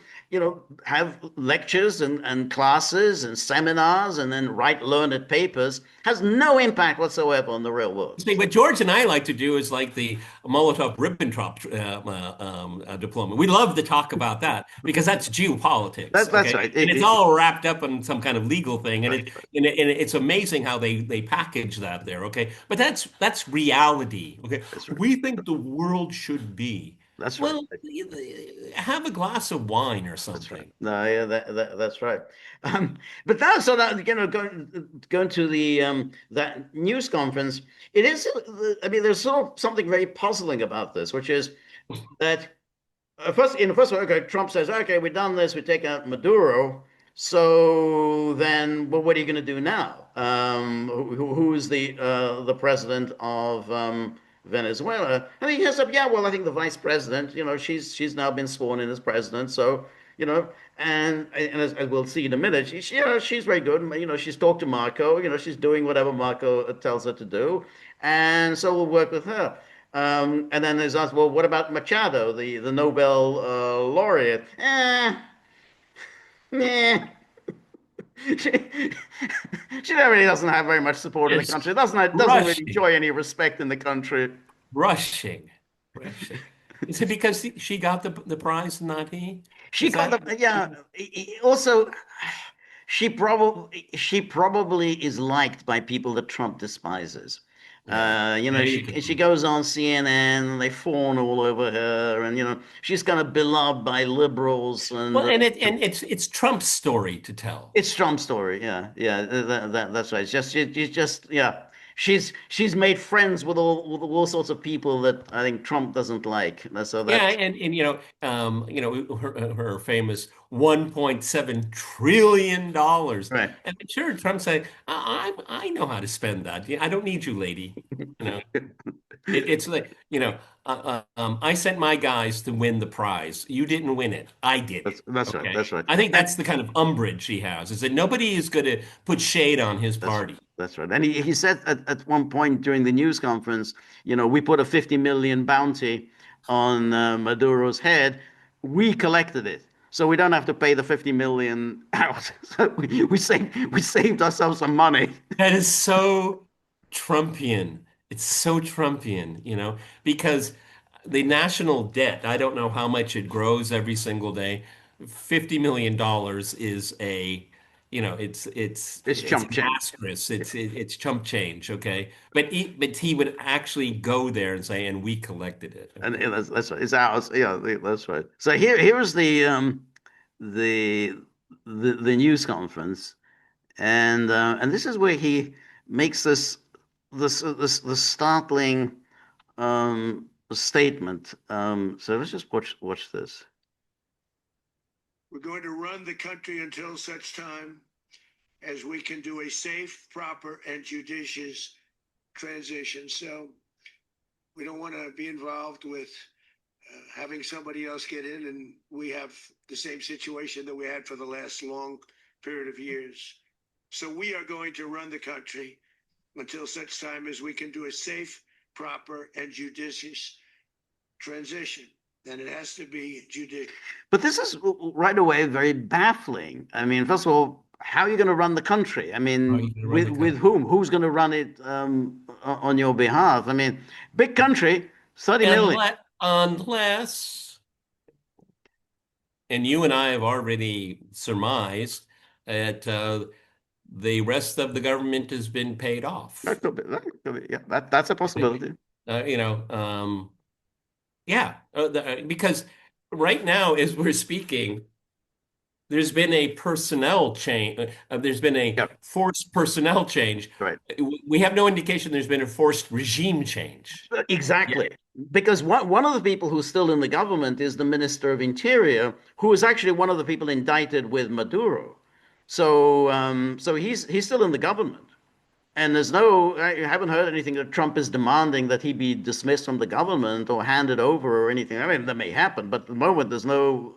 have lectures and classes and seminars and then write learned papers. Has no impact whatsoever on the real world. See, what George and I like to do is like the Molotov-Ribbentrop diplomat. We love to talk about that because that's geopolitics, That's okay? right. And it's all wrapped up in some kind of legal thing, and Right. it and, it, and it's amazing how they package that there, okay? But that's reality, okay? That's right. We think the world should be. That's right. Well, have a glass of wine or That's right. something. No, yeah, that's right. Um, but now, so that going to the that news conference, it is. I mean, there's sort of something very puzzling about this, which is that in the first one, okay, Trump says, okay, we've done this, we take out Maduro. So then, well, what are you going to do now? Who is the president of Venezuela? And he says, yeah, well, I think the vice president, she's now been sworn in as president. So, you know, and as we'll see in a minute, she's very good. She's talked to Marco. She's doing whatever Marco tells her to do, and so we'll work with her. And then there's asked, well, what about Machado, the Nobel laureate? Meh. She, she really doesn't have very much support in the It's country. Doesn't really rushing. enjoy any respect in the country. Rushing, rushing. Is it because she got the prize, not he? She Is got that? the yeah. Also, she probably is liked by people that Trump despises. Yeah, there you She go. goes on CNN and they fawn all over her, and she's kind of beloved by liberals, and Well, and it's Trump's story to tell. it's Trump's story. Yeah, yeah, that's right. It's just she's just yeah. She's made friends with all sorts of people that I think Trump doesn't like. So Yeah, that's and her famous $1.7 trillion, right. and I'm sure Trump said, I know how to spend that. Yeah, I don't need you, lady. You know, it's like, I sent my guys to win the prize. You didn't win it. I did it. That's right. Okay. That's right. I think And that's the kind of umbrage he has, is that nobody is going to put shade on his That's party. that's right. And he said at one point during the news conference, we put a 50 million bounty on Maduro's head. We collected it. So we don't have to pay the 50 million out. So we saved ourselves some money. That is so Trumpian. It's so Trumpian, because the national debt, I don't know how much it grows every single day. $50 million is It's it's chump an change. asterisk. It's chump change, okay? But he would actually go there and say, and we collected it, And okay? that's right. It's ours. Yeah, that's right. So here's the the news conference. And this is where he makes this startling statement. So let's just watch this. We're going to run the country until such time as we can do a safe, proper, and judicious transition. So we don't want to be involved with having somebody else get in, and we have the same situation that we had for the last long period of years. So we are going to run the country until such time as we can do a safe, proper, and judicious transition. then it has to be judicial. But this is right away very baffling. I mean, first of all, how are you going to run the country? I How are you mean, going to run the with country? whom? Who's going to run it on your behalf? I mean, big country, 30 million. Unless, and you and I have already surmised that the rest of the government has been paid off. Yeah, that's a Okay? possibility. You know, yeah, because right now, as we're speaking, there's been a personnel change. There's been a Yeah, forced personnel change. right. We have no indication there's been a forced regime change. Yeah. Exactly. Because one of the people who's still in the government is the Minister of Interior, who is actually one of the people indicted with Maduro. So he's still in the government. And I haven't heard anything that Trump is demanding that he be dismissed from the government or handed over or anything. I mean, that may happen, but at the moment there's no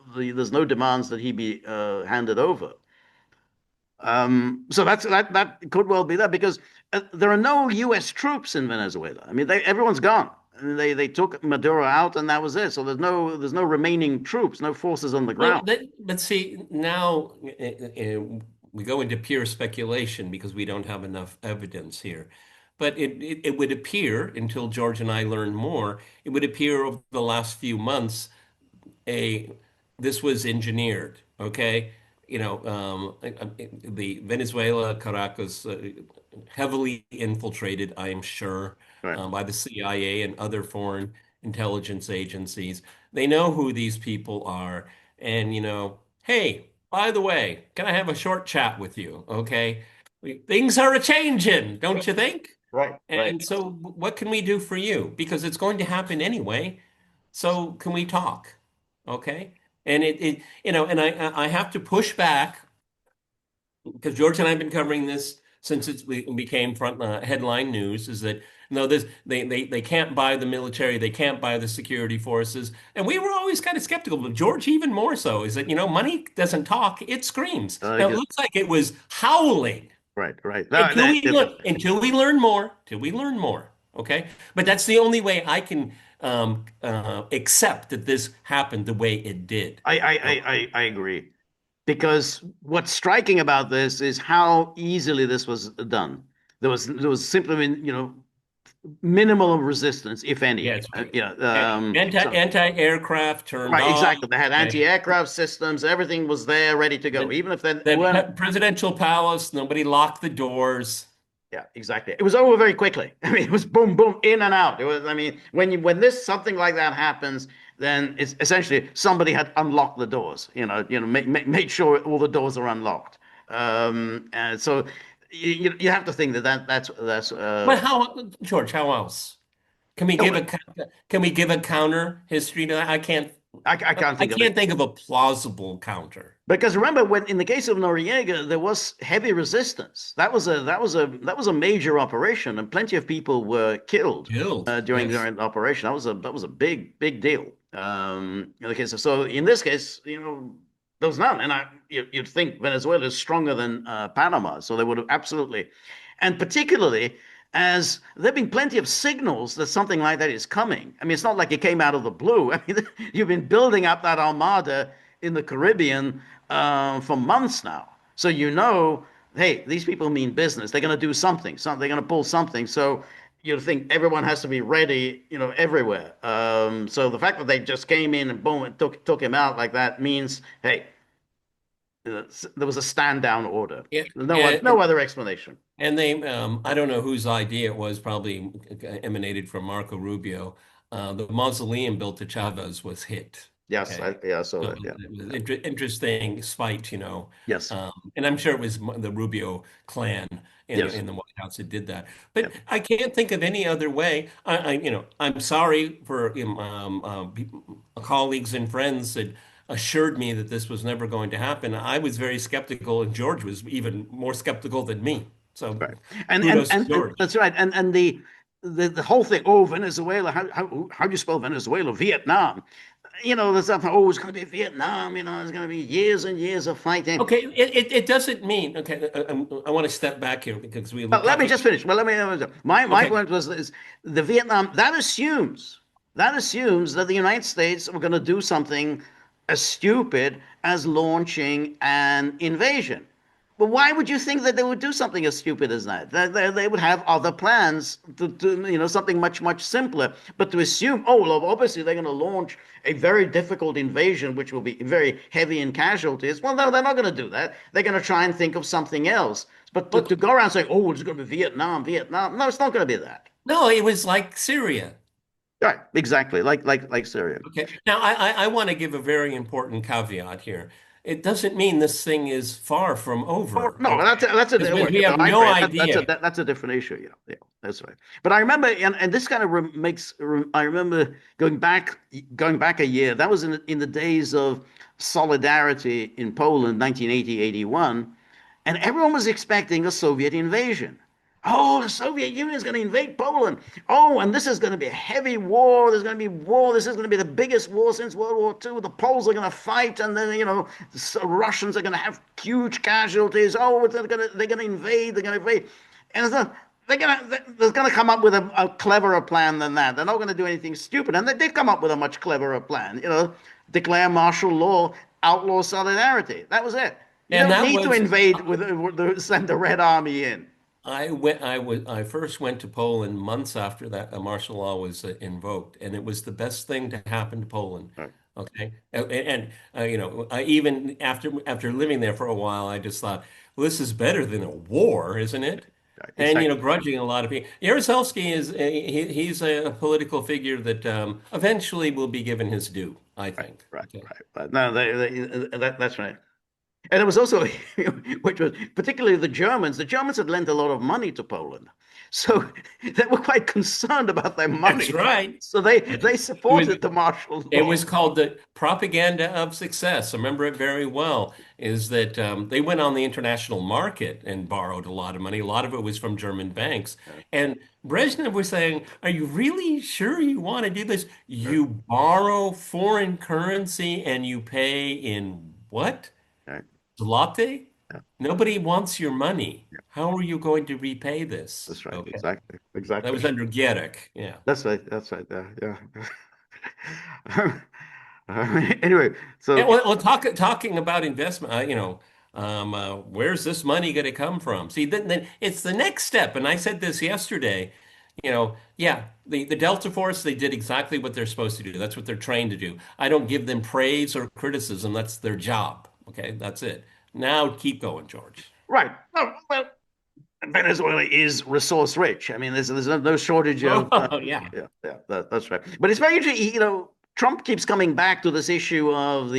demands that he be handed over. So that could well be that because there are no U.S. troops in Venezuela. I mean, everyone's gone. I mean, they took Maduro out and that was it. So there's no remaining troops, no forces on the Well, ground. but see, now we go into pure speculation because we don't have enough evidence here. But it would appear, until George and I learn more, it would appear over the last few months a this was engineered, okay? The Venezuela, Caracas, heavily infiltrated, I am sure, Right. by the CIA and other foreign intelligence agencies. They know who these people are. And, hey, by the way, can I have a short chat with you? Okay. Things are a changing, don't you think? Right. Right. And so, what can we do for you? Because it's going to happen anyway. So, can we talk? Okay. And and I have to push back because George and I have been covering this since it became front headline news. Is that no, this they can't buy the military, they can't buy the security forces, and we were always kind of skeptical. But George, even more so, is that money doesn't talk; it screams. Now it Good. looks like it was howling Right. Right. No, until we learn more, till we learn more. Okay, but that's the only way I can accept that this happened the way it did. I agree. Because what's striking about this is how easily this was done. There was simply, minimal resistance, if any. Yes, So anti-aircraft turned right, off. exactly. They had Okay. anti-aircraft systems. Everything was there, ready to go. The, Even if they the weren't. presidential palace, nobody locked the doors. Yeah, exactly. It was over very quickly. I mean, it was boom, boom, in and out. It was. I mean, when this something like that happens, then it's essentially somebody had unlocked the doors. Made sure all the doors are unlocked. And so you have to think that's But how, George? How else? Can we give no, a can we give a counter history to that? I can't I think of it. can't think of a plausible counter. Because remember, when in the case of Noriega, there was heavy resistance. That was a major operation, and plenty of people were killed Killed. Yes. during the operation. That was a big deal. In the case so in this case, there was none, and you'd think Venezuela is stronger than Panama, so they would have absolutely, and particularly as there've been plenty of signals that something like that is coming. I mean, it's not like it came out of the blue. I mean, you've been building up that armada in the Caribbean for months now. So hey, these people mean business. They're going to do something. They're going to pull something. So you think everyone has to be ready, everywhere. So the fact that they just came in and boom and took him out like that means, hey, there was a stand down order. Yeah. No other explanation. And they, I don't know whose idea it was, probably emanated from Marco Rubio. The mausoleum built to Chavez was hit. Yes, Okay. I saw So that. Yeah, it was interesting spite, yes, and I'm sure it was the Rubio clan yes, in the White House that did that. But yeah. I can't think of any other way. I'm sorry for colleagues and friends that assured me that this was never going to happen. I was very skeptical, and George was even more skeptical than me. So Right. And and kudos to and, and George. that's right. And the whole thing. Oh, Venezuela. How do you spell Venezuela? Vietnam. There's something. Oh, it's going to be Vietnam. It's going to be years and years of fighting. Okay, it doesn't mean okay. I want to step back here because we But let talk me about just finish. Well, let me. My okay. point was is the Vietnam that assumes That assumes that the United States were going to do something as stupid as launching an invasion. But why would you think that they would do something as stupid as that? They would have other plans something much, much simpler. But to assume, oh, well, obviously they're going to launch a very difficult invasion, which will be very heavy in casualties. Well, no, they're not going to do that. They're going to try and think of something else. But to Look, go around saying, oh, it's going to be Vietnam, Vietnam. No, it's not going to be that. no, it was like Syria. Right, exactly, like Syria. Okay. Now, I want to give a very important caveat here. It doesn't mean this thing is far from Oh, over. no, Okay. that's a Because well, we have I no agree. idea. That's a different issue. Yeah, that's right. But I remember, and this kind of I remember going back a year. That was in the days of solidarity in Poland, 1980, 81, and everyone was expecting a Soviet invasion. Oh, the Soviet Union is going to invade Poland. Oh, and this is going to be a heavy war. There's going to be war. This is going to be the biggest war since World War II. The Poles are going to fight, and then the Russians are going to have huge casualties. Oh, they're going to invade. They're going to invade, and they're going to come up with a cleverer plan than that. They're not going to do anything stupid, and they've come up with a much cleverer plan. Declare martial law, outlaw solidarity. That was it. You And don't that need to was invade send the Red Army in. I first went to Poland months after that martial law was invoked, and it was the best thing to happen to Poland. Right, Okay, I even after living there for a while, I just thought, well, this is better than a war, isn't it? right, And exactly. grudging a lot of people. Jaruzelski he's a political figure that eventually will be given his due, I Right, think. right, Okay. right. But no, that's right. And it was also, which was particularly the Germans. The Germans had lent a lot of money to Poland, so they were quite concerned about their That's money. right. So they It was supported the martial It law. was called the propaganda of success. I remember it very well. Is that they went on the international market and borrowed a lot of money. A lot of it was from German banks. Yeah, And Brezhnev was saying, "Are you really sure you want to do this? right, You borrow foreign currency and you pay in what? right, Zloty? yeah, Nobody wants your money. yeah. How are you going to repay this?" That's right. Okay, Exactly. that Exactly. was under Gierek. Yeah. That's right. That's right. Yeah. Yeah. Anyway, Yeah, so well, talking about investment, where's this money going to come from? See, then it's the next step. And I said this yesterday. Yeah, the Delta Force, they did exactly what they're supposed to do. That's what they're trained to do. I don't give them praise or criticism. That's their job. Okay, that's it. Now keep going, George. right. No, well, Venezuela is resource rich. I mean, there's no shortage of Oh, yeah. that's right. But it's very interesting. Trump keeps coming back to this issue of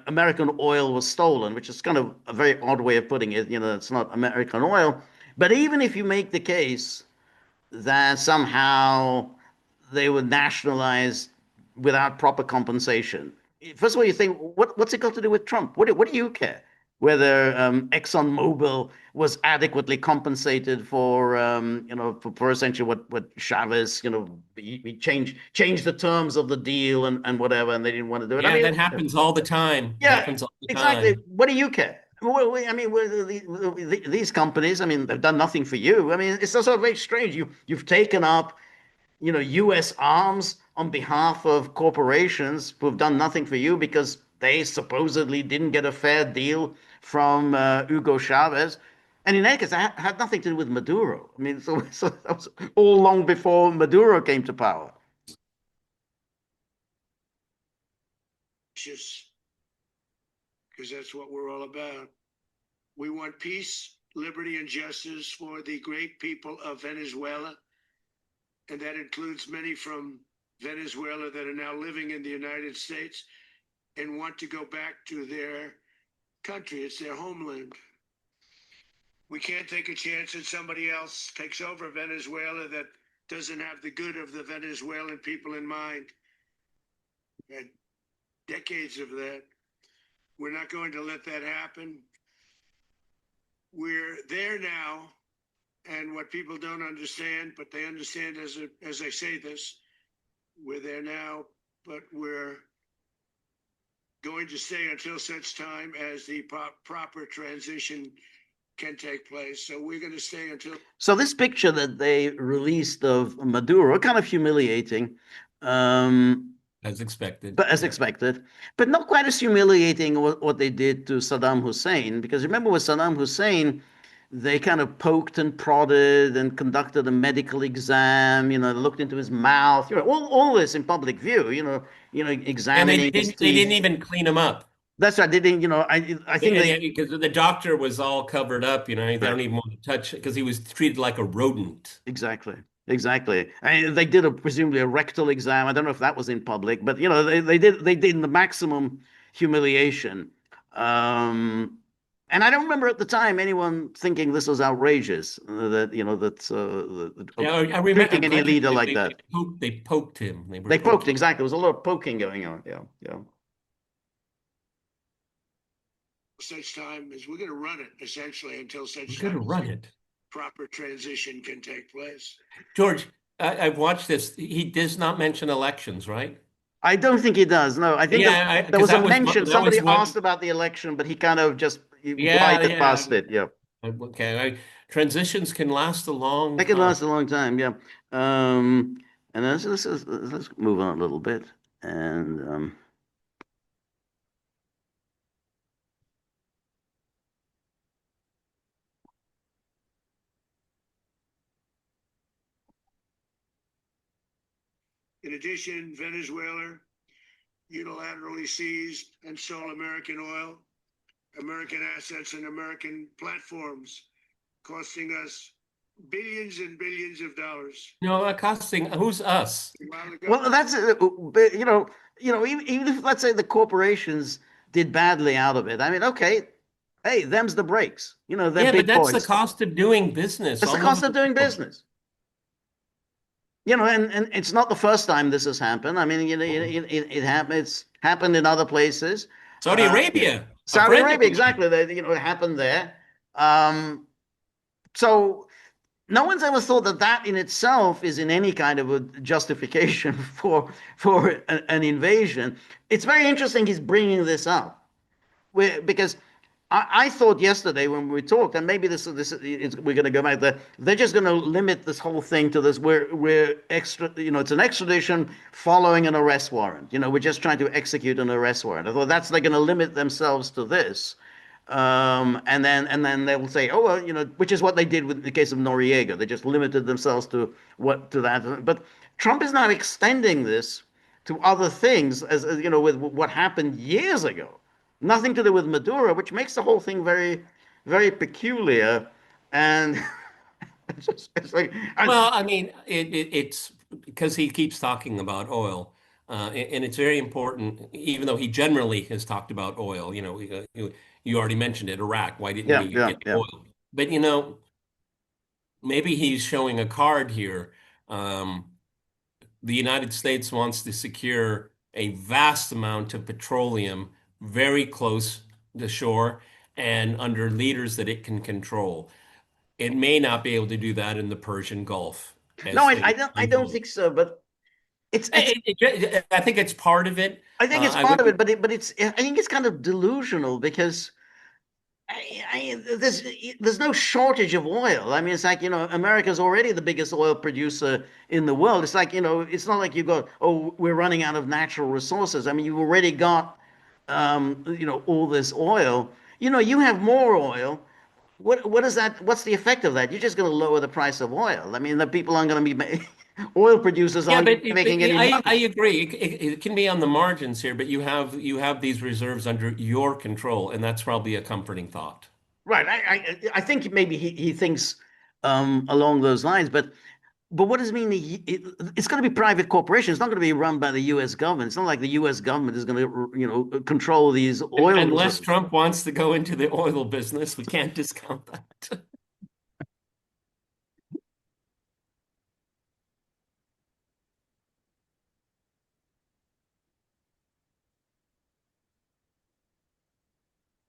American oil was stolen, which is kind of a very odd way of putting it. It's not American oil. But even if you make the case that somehow they were nationalized without proper compensation. First of all, you think, what's it got to do with Trump? What do you care? Whether ExxonMobil was adequately compensated for, for essentially what Chavez, he changed the terms of the deal and whatever, and they didn't want to do it. I Yeah, mean, that happens all the time. yeah, Happens all the exactly. time. What do you care? I mean, these companies, I mean, they've done nothing for you. I mean, it's also very strange. You've taken up, U.S. arms on behalf of corporations who have done nothing for you because they supposedly didn't get a fair deal from Hugo Chavez. And in any case, that had nothing to do with Maduro. I mean, so that was all long before Maduro came to power. Just because that's what we're all about. We want peace, liberty, and justice for the great people of Venezuela. And that includes many from Venezuela that are now living in the United States and want to go back to their country. It's their homeland. We can't take a chance that somebody else takes over Venezuela that doesn't have the good of the Venezuelan people in mind. We had decades of that. We're not going to let that happen. We're there now, and what people don't understand, but they understand as I say this, we're there now, but we're going to stay until such time as the proper transition can take place. So we're going to stay until. So this picture that they released of Maduro, kind of humiliating, As expected. but as expected, but not quite as humiliating what they did to Saddam Hussein. Because remember with Saddam Hussein, they kind of poked and prodded and conducted a medical exam, looked into his mouth, all this in public view, And examining his they didn't teeth. even clean him up. That's right. They didn't, I think they, Because the doctor was all covered up, they right. don't even want to touch it because he was treated like a rodent. Exactly. Exactly. They did presumably a rectal exam. I don't know if that was in public, but they did the maximum humiliation. And I don't remember at the time anyone thinking this was outrageous, Yeah, I remember. treating any leader like that. They poked him. They were They poked, poking. exactly. There was a lot of poking going on. Yeah, yeah. Such time as we're going to run it essentially until such We're going time to run it. proper transition can take place. George, I've watched this. He does not mention elections, right? I don't think he does. No, I think Yeah, there was because a mention. that was Somebody what. asked about the election, but he kind of just Yeah, glided yeah. past it. Yeah. Okay, transitions can last a long That could time. last a long time, yeah. And let's move on a little bit. And In addition, Venezuela unilaterally seized and sold American oil, American assets, and American platforms, costing us billions and billions of dollars. No, costing. Who's us? well, that's even if let's say the corporations did badly out of it. I mean, okay, hey, them's the breaks. They're Yeah, but big that's the boys. cost of doing business It's the all over cost of the doing world. business. And it's not the first time this has happened. I mean, it's happened in other places. Saudi Yeah. Arabia, a Saudi friend of Arabia, mine. exactly. It happened there. So no one's ever thought that in itself is in any kind of a justification for an invasion. It's very interesting he's bringing this up because I thought yesterday when we talked, and maybe we're going to go back there. They're just going to limit this whole thing to this. We're extra. It's an extradition following an arrest warrant. We're just trying to execute an arrest warrant. I thought they're going to limit themselves to this. And then they will say, oh well, which is what they did with the case of Noriega. They just limited themselves to that. But Trump is now extending this to other things, with what happened years ago. Nothing to do with Maduro, which makes the whole thing very, very peculiar. And it's like, Well, I mean, it's because he keeps talking about oil, and it's very important. Even though he generally has talked about oil, you already mentioned it, Iraq. Why didn't yeah, we yeah, get yeah. oil? But maybe he's showing a card here. Um, the United States wants to secure a vast amount of petroleum very close to shore and under leaders that it can control. It may not be able to do that in the Persian Gulf No, as I don't think so. But it's I think it's part of it. I think it's I part of it. wouldn't. But I think it's kind of delusional because there's no shortage of oil. I mean, it's like America's already the biggest oil producer in the world. It's like it's not like you go, oh, we're running out of natural resources. I mean, you've already got all this oil. You have more oil. What is that? What's the effect of that? You're just going to lower the price of oil. I mean, the people aren't going to be oil producers Yeah, aren't going to be making any I money. agree. It can be on the margins here, but you have these reserves under your control, and that's probably a comforting thought. Right. I think maybe he thinks along those lines, but what does it mean? It's going to be private corporations. It's not going to be run by the U.S. government. It's not like the U.S. government is going to control these And oil unless reserves. Trump wants to go into the oil business, we can't discount that.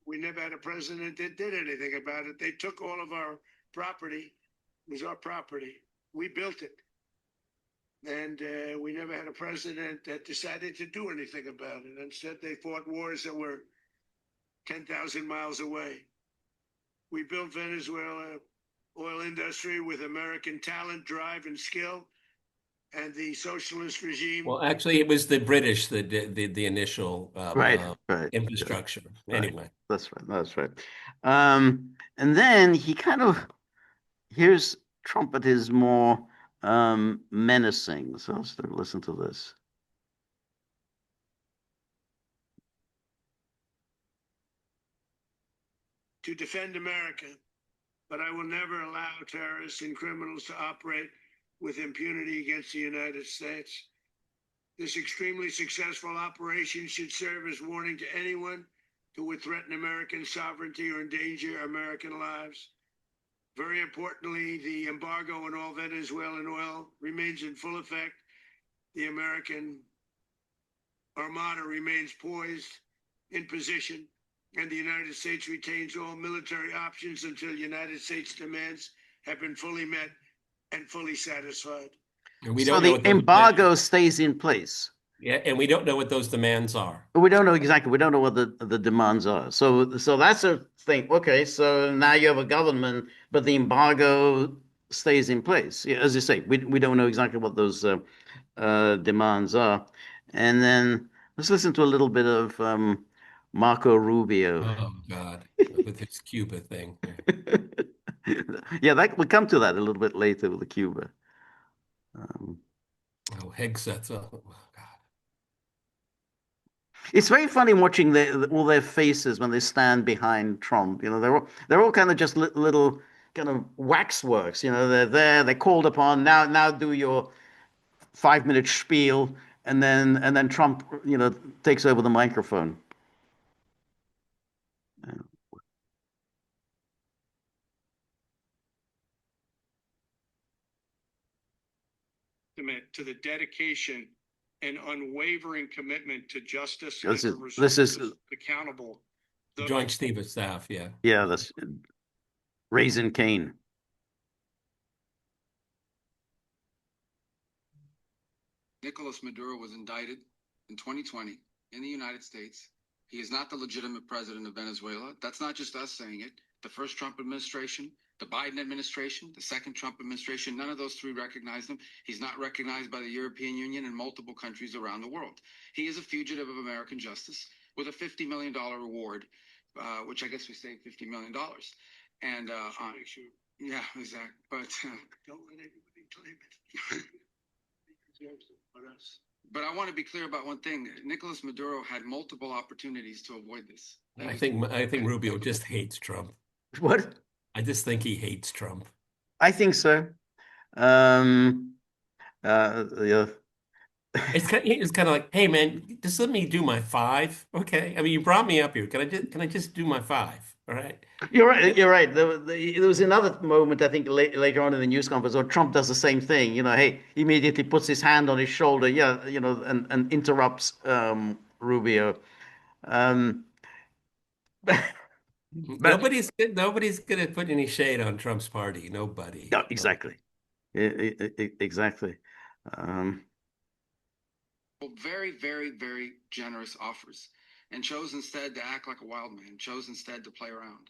We never had a president that did anything about it. They took all of our property. It was our property. We built it. And we never had a president that decided to do anything about it. Instead, they fought wars that were 10,000 miles away. We built Venezuela oil industry with American talent, drive, and skill, and the socialist regime. Well, actually, it was the British that did the initial Right, right, yeah, infrastructure. right. Anyway, That's right. That's right. And then he kind of here's Trump at his more menacing. So let's listen to this. To defend America, but I will never allow terrorists and criminals to operate with impunity against the United States. This extremely successful operation should serve as warning to anyone who would threaten American sovereignty or endanger American lives. Very importantly, the embargo on all Venezuelan oil remains in full effect. The American armada remains poised in position, and the United States retains all military options until United States demands have been fully met and fully satisfied. and we So don't know the what those embargo stays in place. and we don't know what those demands are. We don't know exactly. We don't know what the demands are. So that's a thing. Okay, so now you have a government, but the embargo stays in place. Yeah, as you say, we don't know exactly what those demands are. And then let's listen to a little bit of Marco Rubio. Oh God, with his Cuba thing. Yeah, that we'll come to that a little bit later with the Cuba. Um, Oh, Hegseth. Oh God. It's very funny watching all their faces when they stand behind Trump. You know, they're all kind of just little kind of waxworks. You know, they're there, they're called upon. Now do your 5 minute spiel, and then Trump, takes over the microphone. To the dedication and unwavering commitment to justice This and is to this is resources accountable. Joint Chief of Staff. Yeah. yeah, that's Raisin Cane. Nicolas Maduro was indicted in 2020 in the United States. He is not the legitimate president of Venezuela. That's not just us saying it. The first Trump administration, the Biden administration, the second Trump administration, none of those three recognized him. He's not recognized by the European Union and multiple countries around the world. He is a fugitive of American justice with a $50 million reward, which I guess we saved $50 million. And yeah, exactly. But don't let anybody claim it. But I want to be clear about one thing. Nicolas Maduro had multiple opportunities to avoid this. I think Rubio just hates Trump. What? I just think he hates Trump. I think so. Yeah. It's kind of like, hey man, just let me do my 5, okay? I mean, you brought me up here. Can I just do my 5? All right. You're right. You're right. There was another moment, I think, later on in the news conference where Trump does the same thing. Hey, immediately puts his hand on his shoulder, yeah, and interrupts Rubio. Um, but Nobody's gonna put any shade on Trump's party. Nobody. yeah, exactly, exactly. Very, very, very generous offers, and chose instead to act like a wild man. Chose instead to play around.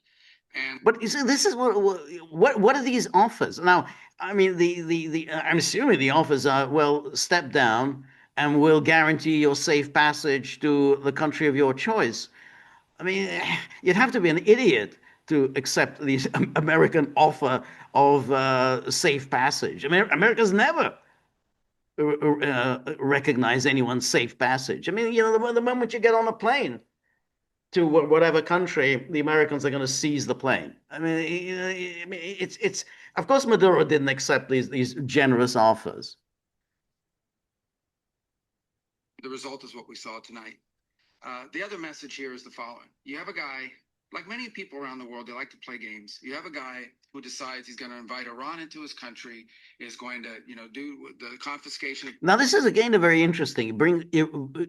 But you see, this is what are these offers? Now, I mean, I'm assuming the offers are, well, step down and we'll guarantee your safe passage to the country of your choice. I mean, you'd have to be an idiot to accept these American offer of safe passage. I mean, America's never recognized anyone's safe passage. I mean, the moment you get on a plane to whatever country, the Americans are going to seize the plane. I mean, it's of course Maduro didn't accept these generous offers. The result is what we saw tonight. The other message here is the following. You have a guy, like many people around the world, they like to play games. You have a guy who decides he's going to invite Iran into his country, is going to, do the confiscation. Now, this is again a very interesting.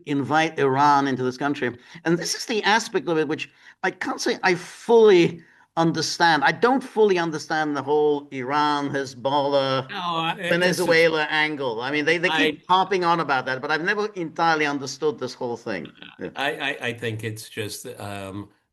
Invite Iran into this country, and this is the aspect of it which I can't say I fully understand. I don't fully understand the whole Iran, Hezbollah, Venezuela angle. I mean, they keep harping on about that, but I've never entirely understood this whole thing. I think it's just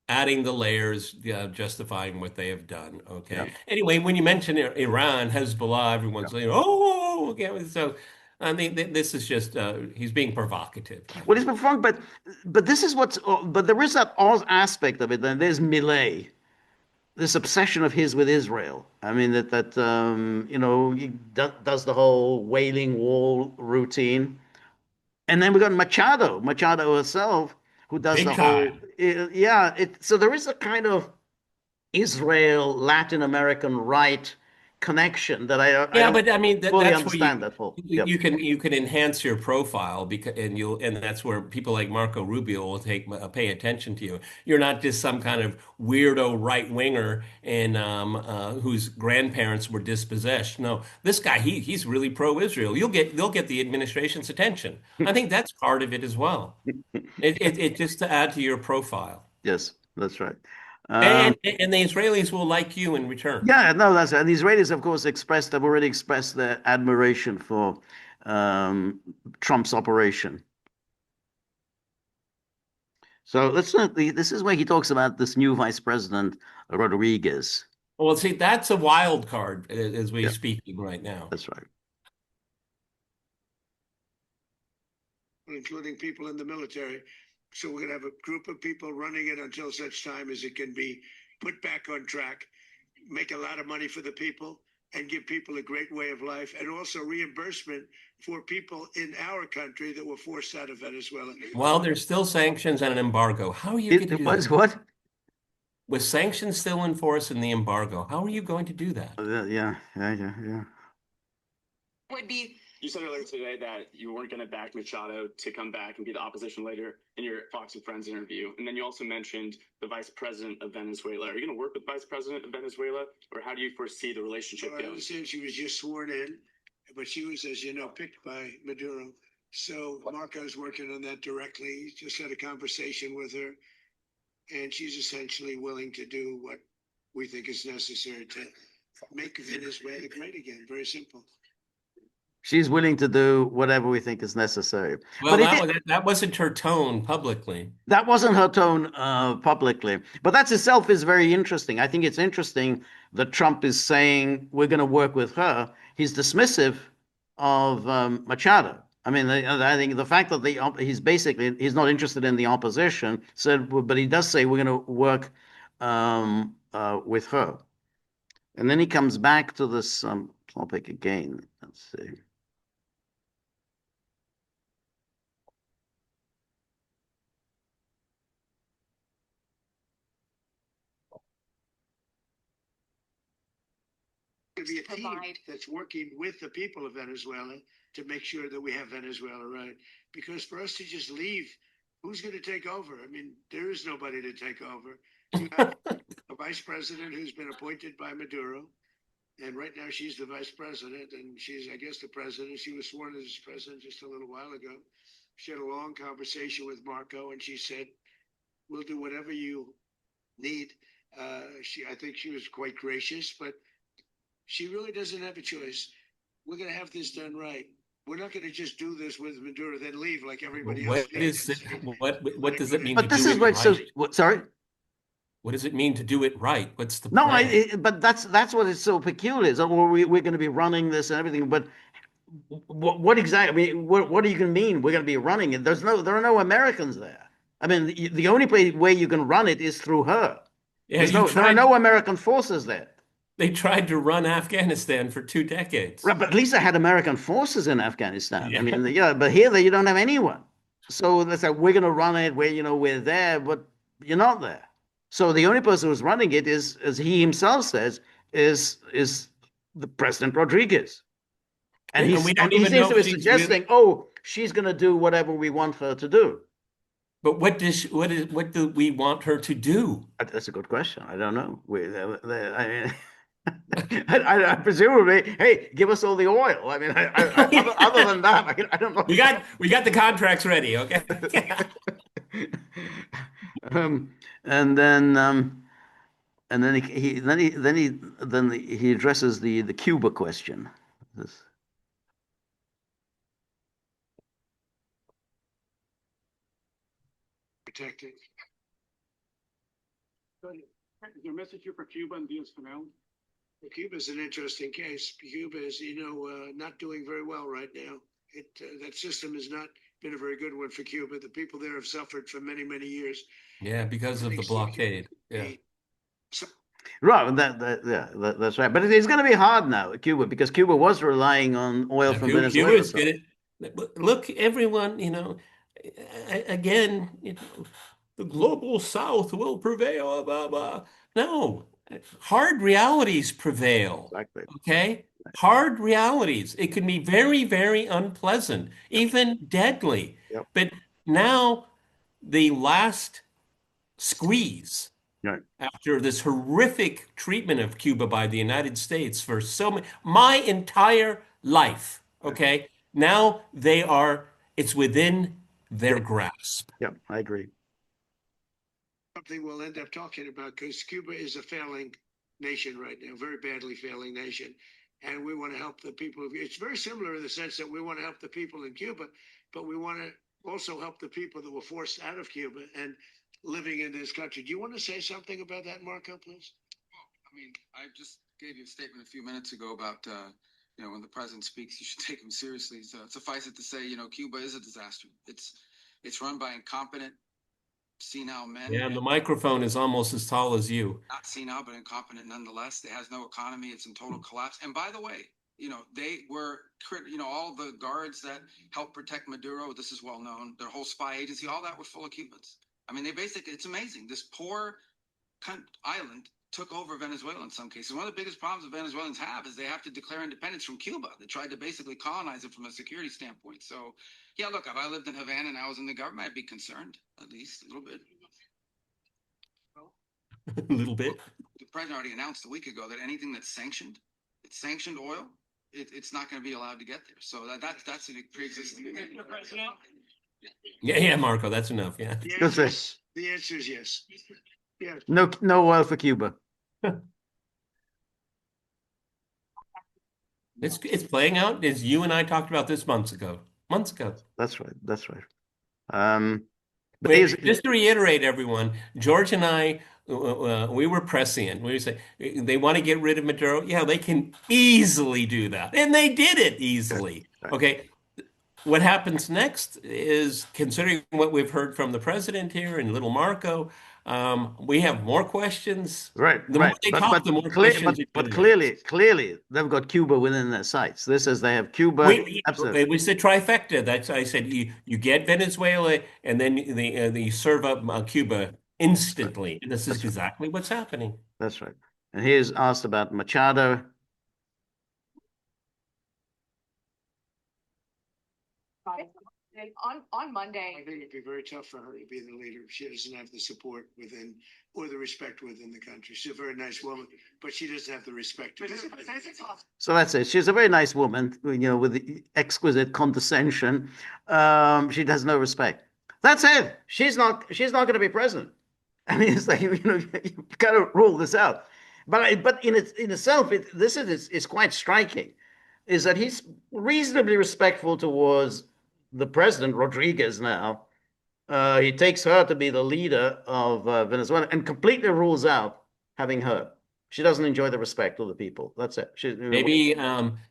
adding the layers, justifying what they have done. Okay. Yeah. Anyway, when you mention Iran, Hezbollah, everyone's saying, "Oh, okay." So, I mean, this is just he's being provocative, I Well, it's think. been fun, but this is what's but there is that odd aspect of it. Then there's Millet, this obsession of his with Israel. I mean that you know he does the whole wailing wall routine, and then we got Machado herself, who does Big the whole time. yeah. So there is a kind of Israel Latin American right connection that I Yeah, don't but I mean fully that's where understand that whole. Yep. you can enhance your profile because and that's where people like Marco Rubio will pay attention to you. You're not just some kind of weirdo right winger and whose grandparents were dispossessed. No, this guy he's really pro-Israel. They'll get the administration's attention. I think that's part of it as well. It just to add to your profile. Yes, that's right. Um, And the Israelis will like you in return. Yeah, no, that's and the Israelis, of course, have already expressed their admiration for um, Trump's operation. So let's look. This is where he talks about this new Vice President Rodriguez. Well, see, that's a wild card as we Yeah, speaking right now. that's right. including people in the military. So we're going to have a group of people running it until such time as it can be put back on track, make a lot of money for the people, and give people a great way of life, and also reimbursement for people in our country that were forced out of Venezuela. While there's still sanctions and an embargo, how are you going to It do that? was what? With sanctions still in force and the embargo, how are you going to do that? Yeah. Would be You said earlier today that you weren't going to back Machado to come back and be the opposition leader in your Fox and Friends interview. And then you also mentioned the vice president of Venezuela. Are you going to work with the vice president of Venezuela, or how do you foresee the relationship Well, I going? understand she was just sworn in, but she was, as you know, picked by Maduro. So Marco's working on that directly. He just had a conversation with her, and she's essentially willing to do what we think is necessary to make Venezuela great again. Very simple. She's willing to do whatever we think is necessary. Well, But it, that wasn't her tone publicly. that wasn't her tone publicly. But that itself is very interesting. I think it's interesting that Trump is saying we're going to work with her. He's dismissive of Machado. I mean, I think the fact that he's not interested in the opposition said, but he does say we're going to work with her. And then he comes back to this topic again. Let's see. To be a team provide that's working with the people of Venezuela to make sure that we have Venezuela right. Because for us to just leave, who's going to take over? I mean, there is nobody to take over. You have a vice president who's been appointed by Maduro, and right now she's the vice president, and she's, I guess, the president. She was sworn as president just a little while ago. She had a long conversation with Marco, and she said, "We'll do whatever you need." I think she was quite gracious, but she really doesn't have a choice. We're going to have this done right. We're not going to just do this with Maduro, then leave like everybody else What did. is it? What does it mean to But this do is it what's so. right? Sorry. What does it mean to do it right? What's the No, plan? but that's what is so peculiar. So we're going to be running this and everything. But what exactly? I mean, what are you going to mean? We're going to be running it. There are no Americans there. I mean, the only way you can run it is through her. Yeah, There are no American forces there. they tried to run Afghanistan for 2 decades. Right, but at least they had American forces in Afghanistan. I Yeah. mean, yeah, but here you don't have anyone. So they said we're going to run it. We're there, but you're not there. So the only person who's running it is, as he himself says, is the President Rodriguez, and And we and don't he even seems know to if be she's really, suggesting, oh, she's going to do whatever we want her to do. but what do we want her to do? That's a good question. I don't know. I mean. I presumably, hey, give us all the oil. I mean, other than that, I don't know. We got the contracts ready, okay? um, and then and then he addresses the Cuba question. This, Protected. Is there a message here for Cuba and Diaz-Canel? Cuba's an interesting case. Cuba is, not doing very well right now. That system has not been a very good one for Cuba. The people there have suffered for many, many years. Yeah, because of the blockade. Yeah. So, Right, that's right. But it's going to be hard now, Cuba, because Cuba was relying on oil from Cuba Venezuela. is good. Look, everyone, again, the global South will prevail, blah, blah. No, hard realities prevail. Exactly. Okay? Hard realities. It can be very, very unpleasant, even deadly. Yep. But now the last squeeze Right. after this horrific treatment of Cuba by the United States for my entire life, okay? Now it's within their grasp. Yeah, I agree. something we'll end up talking about because Cuba is a failing nation right now, very badly failing nation. And we want to help the people. It's very similar in the sense that we want to help the people in Cuba, but we want to also help the people that were forced out of Cuba and living in this country. Do you want to say something about that, Marco, please? I mean, I just gave you a statement a few minutes ago about, when the president speaks, you should take him seriously. So suffice it to say, Cuba is a disaster. It's run by incompetent, senile men. Yeah, and the microphone is almost as tall as you. Not senile, but incompetent nonetheless. It has no economy. It's in total collapse. And by the way, they were, all the guards that helped protect Maduro, this is well known, their whole spy agency, all that were full of Cubans. I mean, it's amazing. This poor island took over Venezuela in some cases. One of the biggest problems that Venezuelans have is they have to declare independence from Cuba. They tried to basically colonize it from a security standpoint. So, yeah, look, if I lived in Havana and I was in the government, I'd be concerned, at least a little bit. A little bit. The president already announced a week ago that anything that's sanctioned oil, it's not going to be allowed to get there. So that's a pre-existing. Yeah, Marco, that's enough. Yeah. The answer is yes. Yeah. No oil for Cuba. It's playing out as you and I talked about this months ago. That's right. Just to reiterate, everyone, George and I, we were prescient. We say they want to get rid of Maduro. Yeah, they can easily do that, and they did it easily. Okay. What happens next is, considering what we've heard from the president here and little Marco, we have more questions. Right. The more they talk, the more questions. But clearly, they've got Cuba within their sights. This is they have Cuba. Absolutely. It was the trifecta. That's I said. You get Venezuela, and then they serve up Cuba instantly. And this is exactly what's happening. That's right. And here's asked about Machado. On Monday. I think it'd be very tough for her to be the leader. She doesn't have the support within or the respect within the country. She's a very nice woman, but she doesn't have the respect. So that's it. She's a very nice woman, with the exquisite condescension. She has no respect. That's it. She's not going to be president. I mean, it's like, you've got to rule this out. But in itself, this is quite striking, is that he's reasonably respectful towards the president, Rodriguez, now. He takes her to be the leader of Venezuela and completely rules out having her. She doesn't enjoy the respect of the people. That's it. Maybe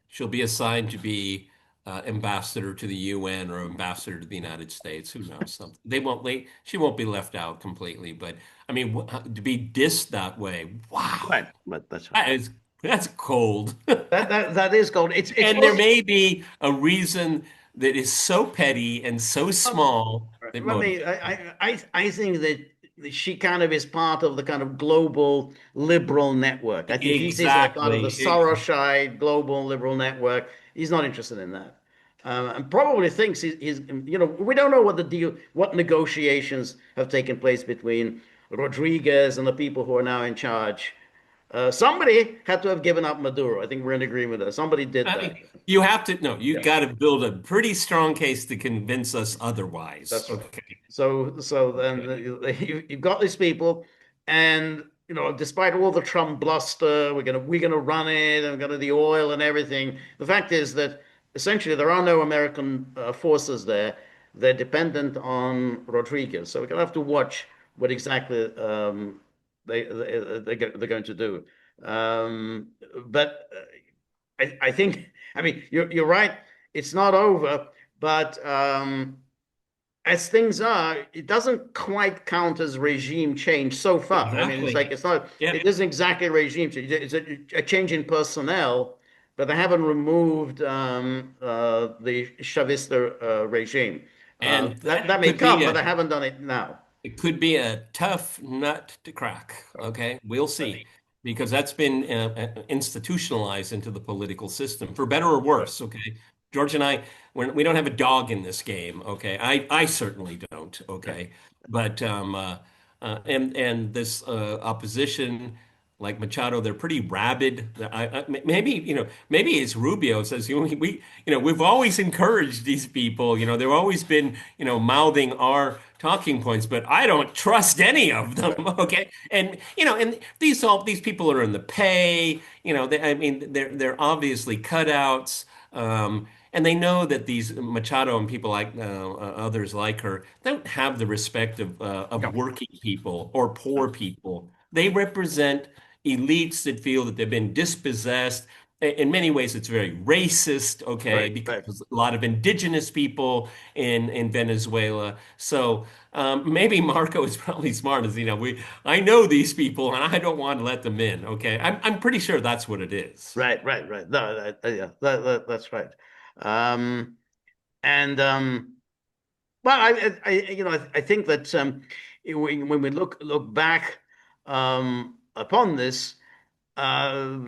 she'll be assigned to be ambassador to the UN or ambassador to the United States. Who knows? Something. She won't be left out completely. But I mean, to be dissed that way, wow. Right. But that's right. That's cold. That is cold. And there may be a reason that is so petty and so small. I think that she kind of is part of the kind of global liberal network. I think he's like kind of the Sorosite global liberal network. He's not interested in that. And probably thinks he's we don't know what negotiations have taken place between Rodriguez and the people who are now in charge. Somebody had to have given up Maduro. I think we're in agreement there. Somebody did that. You have to got to build a pretty strong case to convince us otherwise. That's right. Okay. So then you've got these people, and despite all the Trump bluster, we're gonna run it, and we're gonna the oil and everything. The fact is that essentially there are no American forces there. They're dependent on Rodriguez. So we're gonna have to watch what exactly they're going to do. But I think, I mean, you're right. It's not over, but as things are, it doesn't quite count as regime change so far. I mean, it's like Exactly. it's not. Yeah. It isn't exactly regime change. It's a change in personnel, but they haven't removed the Chavista regime. And That that may could be come, but a they haven't done it now. it could be a tough nut to crack. Okay, we'll see, because that's been institutionalized into the political system, for better or worse. Okay, George and I, we don't have a dog in this game. Okay, I certainly don't. Okay, but and this opposition, like Machado, they're pretty rabid. Maybe, maybe it's Rubio says, we've always encouraged these people. They've always been, mouthing our talking points, but I don't trust any of them. Okay, and these people are in the pay. I mean, they're obviously cutouts. And they know that these Machado and people like others like her don't have the respect of No. working people or poor people. They represent elites that feel that they've been dispossessed. In many ways, it's very racist, okay, Right, because right. there's a lot of indigenous people in Venezuela. So maybe Marco is probably smart as, I know these people and I don't want to let them in, okay? I'm pretty sure that's what it is. Right, right, right. No, yeah, that's right. Um, and well, I think that when we look back upon this, uh,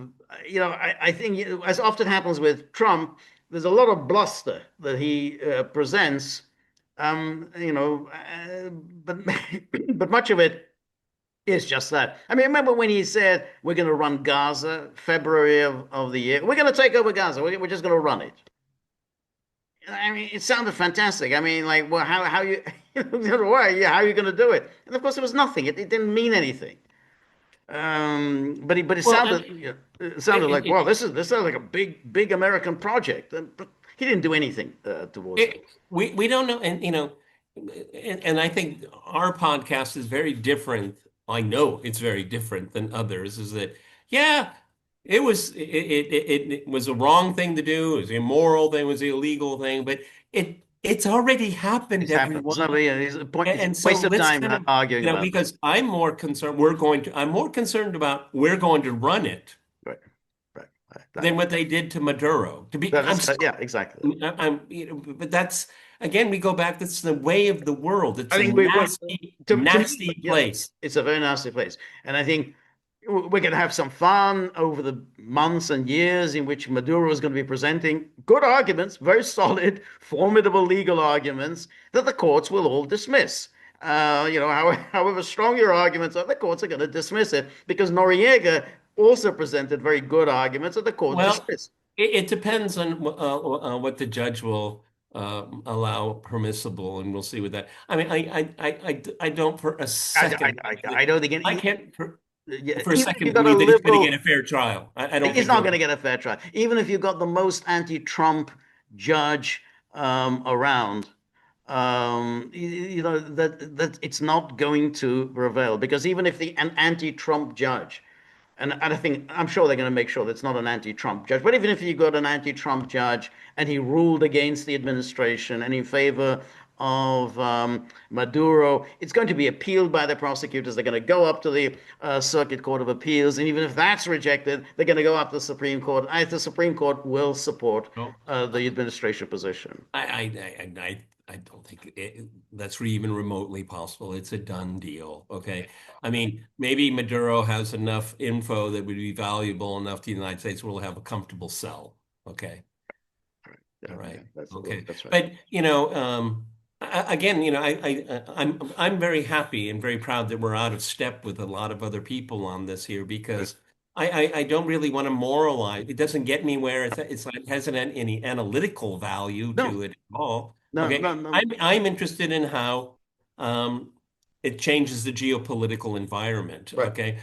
I think as often happens with Trump, there's a lot of bluster that he presents, but but much of it is just that. I mean, remember when he said we're going to run Gaza, February of the year, we're going to take over Gaza, we're just going to run it. I mean, it sounded fantastic. I mean, like, well, how you, why, yeah, how are you going to do it? And of course, it was nothing. It didn't mean anything. But it Well, sounded, it sounded like, well, this sounds like a big American project. But he didn't do anything towards it. we don't know, and and I think our podcast is very different. I know it's very different than others. Is that, yeah, it was a wrong thing to do. It was immoral thing. It was an illegal thing. But it's already happened, It's happened. It's everyone. not really, it's a point, it's a And so waste of let's time kind of, arguing about that. because I'm more concerned about we're going to run it Right, right, right. than what they did to Maduro. Yeah, exactly. But that's, again, we go back. That's the way of the world. It's I a think nasty, to me, nasty yeah, place. it's a very nasty place. And I think we're going to have some fun over the months and years in which Maduro is going to be presenting good arguments, very solid, formidable legal arguments that the courts will all dismiss. However strong your arguments are, the courts are going to dismiss it because Noriega also presented very good arguments that the court Well, dismissed. it depends on what the judge will allow permissible, and we'll see with that. I mean, I don't for a second. I don't think I can't yeah, for a even if you second got a believe that he's going to get liberal, a fair trial. I don't he's think not he'll. going to get a fair trial. Even if you got the most anti-Trump judge around, that it's not going to prevail because even if an anti-Trump judge, and I think I'm sure they're going to make sure that it's not an anti-Trump judge, but even if you got an anti-Trump judge and he ruled against the administration and in favor of Maduro, it's going to be appealed by the prosecutors. They're going to go up to the Circuit Court of Appeals, and even if that's rejected, they're going to go up to the Supreme Court. The Supreme Court will support No. the administration position. I don't think that's even remotely possible. It's a done deal. Okay. I mean, maybe Maduro has enough info that would be valuable enough to the United States where we'll have a comfortable sell. Okay. Yeah, All right. yeah, Okay. that's right. But again, I'm very happy and very proud that we're out of step with a lot of other people on this here, because I don't really want to moralize. It doesn't get anywhere. It's like, it hasn't any analytical value No, to it at all. no, Okay. no, no. I'm interested in how it changes the geopolitical environment. Right. Okay.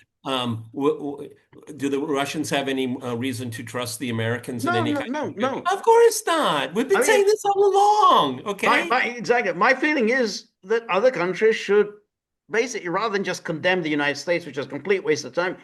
Do the Russians have any reason to trust the Americans in No, any no, kind no, of? no. Of course not. We've been I mean, saying this all along. Okay. exactly. My feeling is that other countries should basically, rather than just condemn the United States, which is a complete waste of time,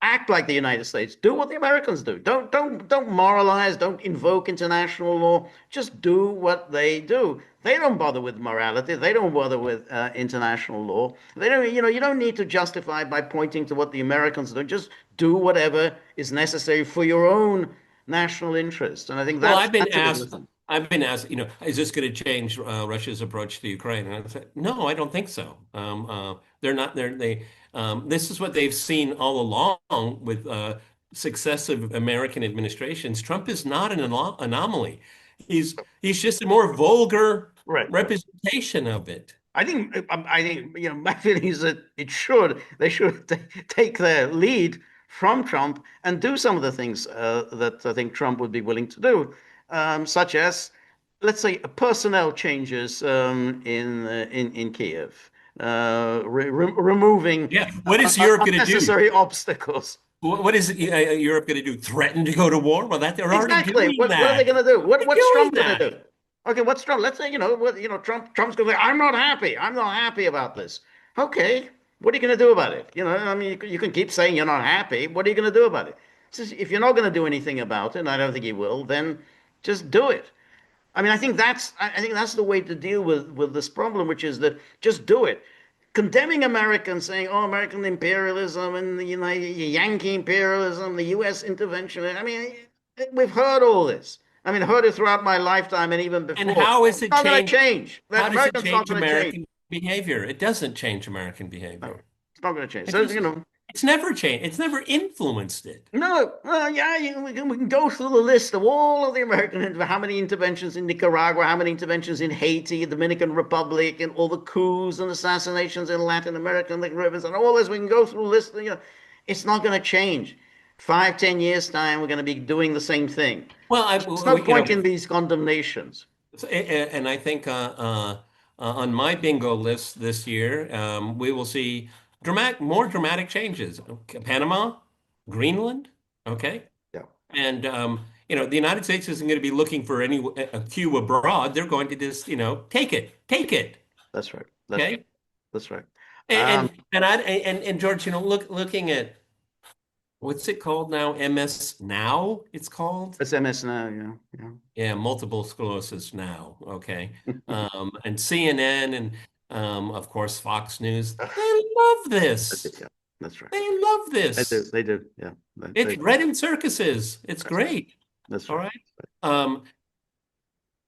act like the United States. Do what the Americans do. Don't moralize. Don't invoke international law. Just do what they do. They don't bother with morality. They don't bother with international law. They don't. You don't need to justify by pointing to what the Americans do. Just do whatever is necessary for your own national interest. And I think Well, that's a good thing. I've been asked, is this going to change Russia's approach to Ukraine? And I said, no, I don't think so. They're not, this is what they've seen all along with successive American administrations. Trump is not an anomaly. He's just a more vulgar Right. representation of it. I think my feeling is that they should take their lead from Trump and do some of the things that I think Trump would be willing to do, such as, let's say, personnel changes in Kiev, removing Yeah. What is Europe going to do? unnecessary obstacles. What is Europe going to do? Threaten to go to war? Well, they're already Exactly. doing What are they that. going to do? They're What's doing Trump going to that. do? Okay, what's Trump? Let's say, Trump's going to say, I'm not happy. I'm not happy about this. Okay, what are you going to do about it? I mean, you can keep saying you're not happy. What are you going to do about it? If you're not going to do anything about it, and I don't think he will, then just do it. I mean, I think that's the way to deal with this problem, which is that just do it. Condemning Americans, saying, "Oh, American imperialism and the Yankee imperialism, the U.S. intervention." I mean, we've heard all this. I mean, heard it throughout my lifetime and even And before. how is It's it not going to change? change. How That does it Americans not change going to change. American behavior? It doesn't change American No, behavior. it's not going to change. It So just, it's never changed. It's never influenced it. no, well, yeah, we can go through the list of all of the American, how many interventions in Nicaragua, how many interventions in Haiti, Dominican Republic, and all the coups and assassinations in Latin America and the Caribbean, and all this. We can go through the list. It's not going to change. 5, 10 years time, we're going to be doing the same thing. Well, There's no point in these condemnations. and I think on my bingo list this year, we will see more dramatic changes. Panama, Greenland, okay, Yeah, and the United States isn't going to be looking for any a cue abroad. They're going to just take it, that's right. That's okay. that's right. And Um, and George, looking at what's it called now? MS Now, it's called. it's MS now. Yeah, yeah. Yeah, multiple sclerosis now. Okay. And CNN and of course Fox News. They love this. Yeah, that's right. They love They do. this. They do. Yeah, It's red in circuses. It's great. that's All right. right. Um,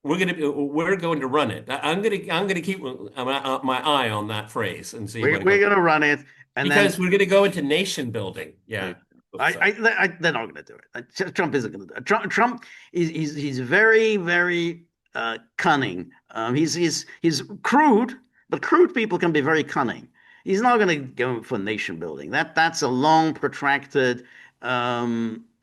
we're going to run it. I'm gonna keep my eye on that phrase and see what it We're goes. going to run it, and then Because we're gonna go into nation building. Yeah. they're not going to do it. Trump isn't going to do it. Trump he's very, very cunning. He's crude, but crude people can be very cunning. He's not going to go for nation building. That's a long, protracted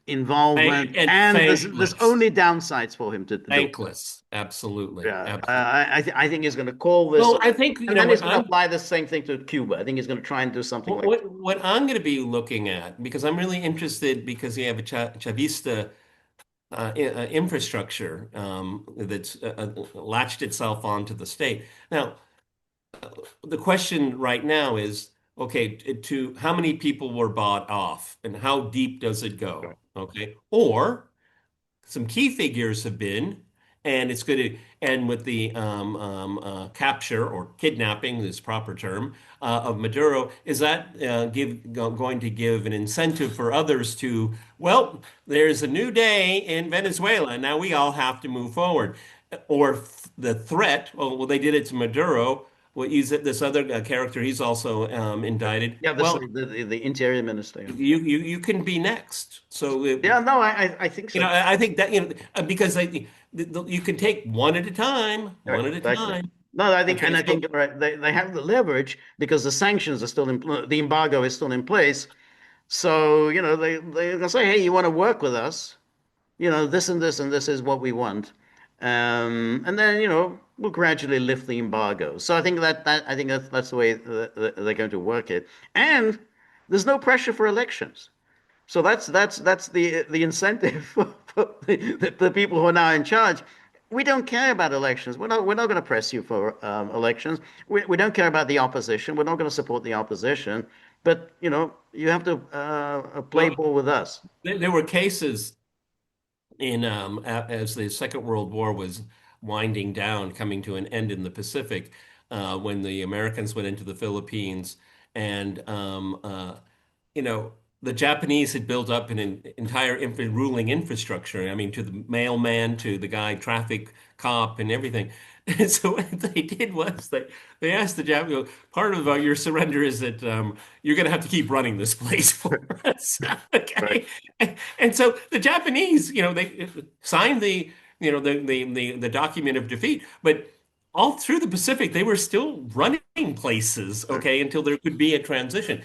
involvement, And and there's thankless. only downsides for him to do. Thankless. Absolutely. Yeah, Absolutely. I think he's going to call this, Well, I think and then he's going to apply the same thing to Cuba. I think he's going to try and do something like that. what I'm going to be looking at, because I'm really interested, because you have a Chavista infrastructure that's latched itself onto the state. Now, the question right now is, okay, to how many people were bought off, and how deep does it go? Okay, or some key figures have been, and it's going to end with the capture or kidnapping, this proper term, of Maduro. Is that going to give an incentive for others to, well, there's a new day in Venezuela, and now we all have to move forward? Or the threat, well, they did it to Maduro. Well, this other character, he's also indicted. Yeah, Well, the interior minister. Yeah. you can be next. So Yeah, no, I think so. I think that because you can take one at a time, Right, one at a exactly. time. No, I think, Okay, and I think right, they have the leverage because the sanctions are still the embargo is still in place. So, they're gonna say, hey, you want to work with us? This and this and this is what we want. And then, we'll gradually lift the embargo. So I think that's the way they're going to work it. And there's no pressure for elections. So that's the incentive for the people who are now in charge. we don't care about elections. We're not going to press you for elections. We don't care about the opposition. We're not going to support the opposition. But you have to play Well, ball with us. there were cases in as the Second World War was winding down, coming to an end in the Pacific, when the Americans went into the Philippines, and you know, the Japanese had built up an entire ruling infrastructure. I mean, to the mailman, to the guy, traffic cop, and everything. And so what they did was they asked the Japanese, part of your surrender is that you're going to have to keep running this place for us. Right. Okay. And so the Japanese, they signed the document of defeat, but all through the Pacific, they were still running places, okay, until there could be a transition.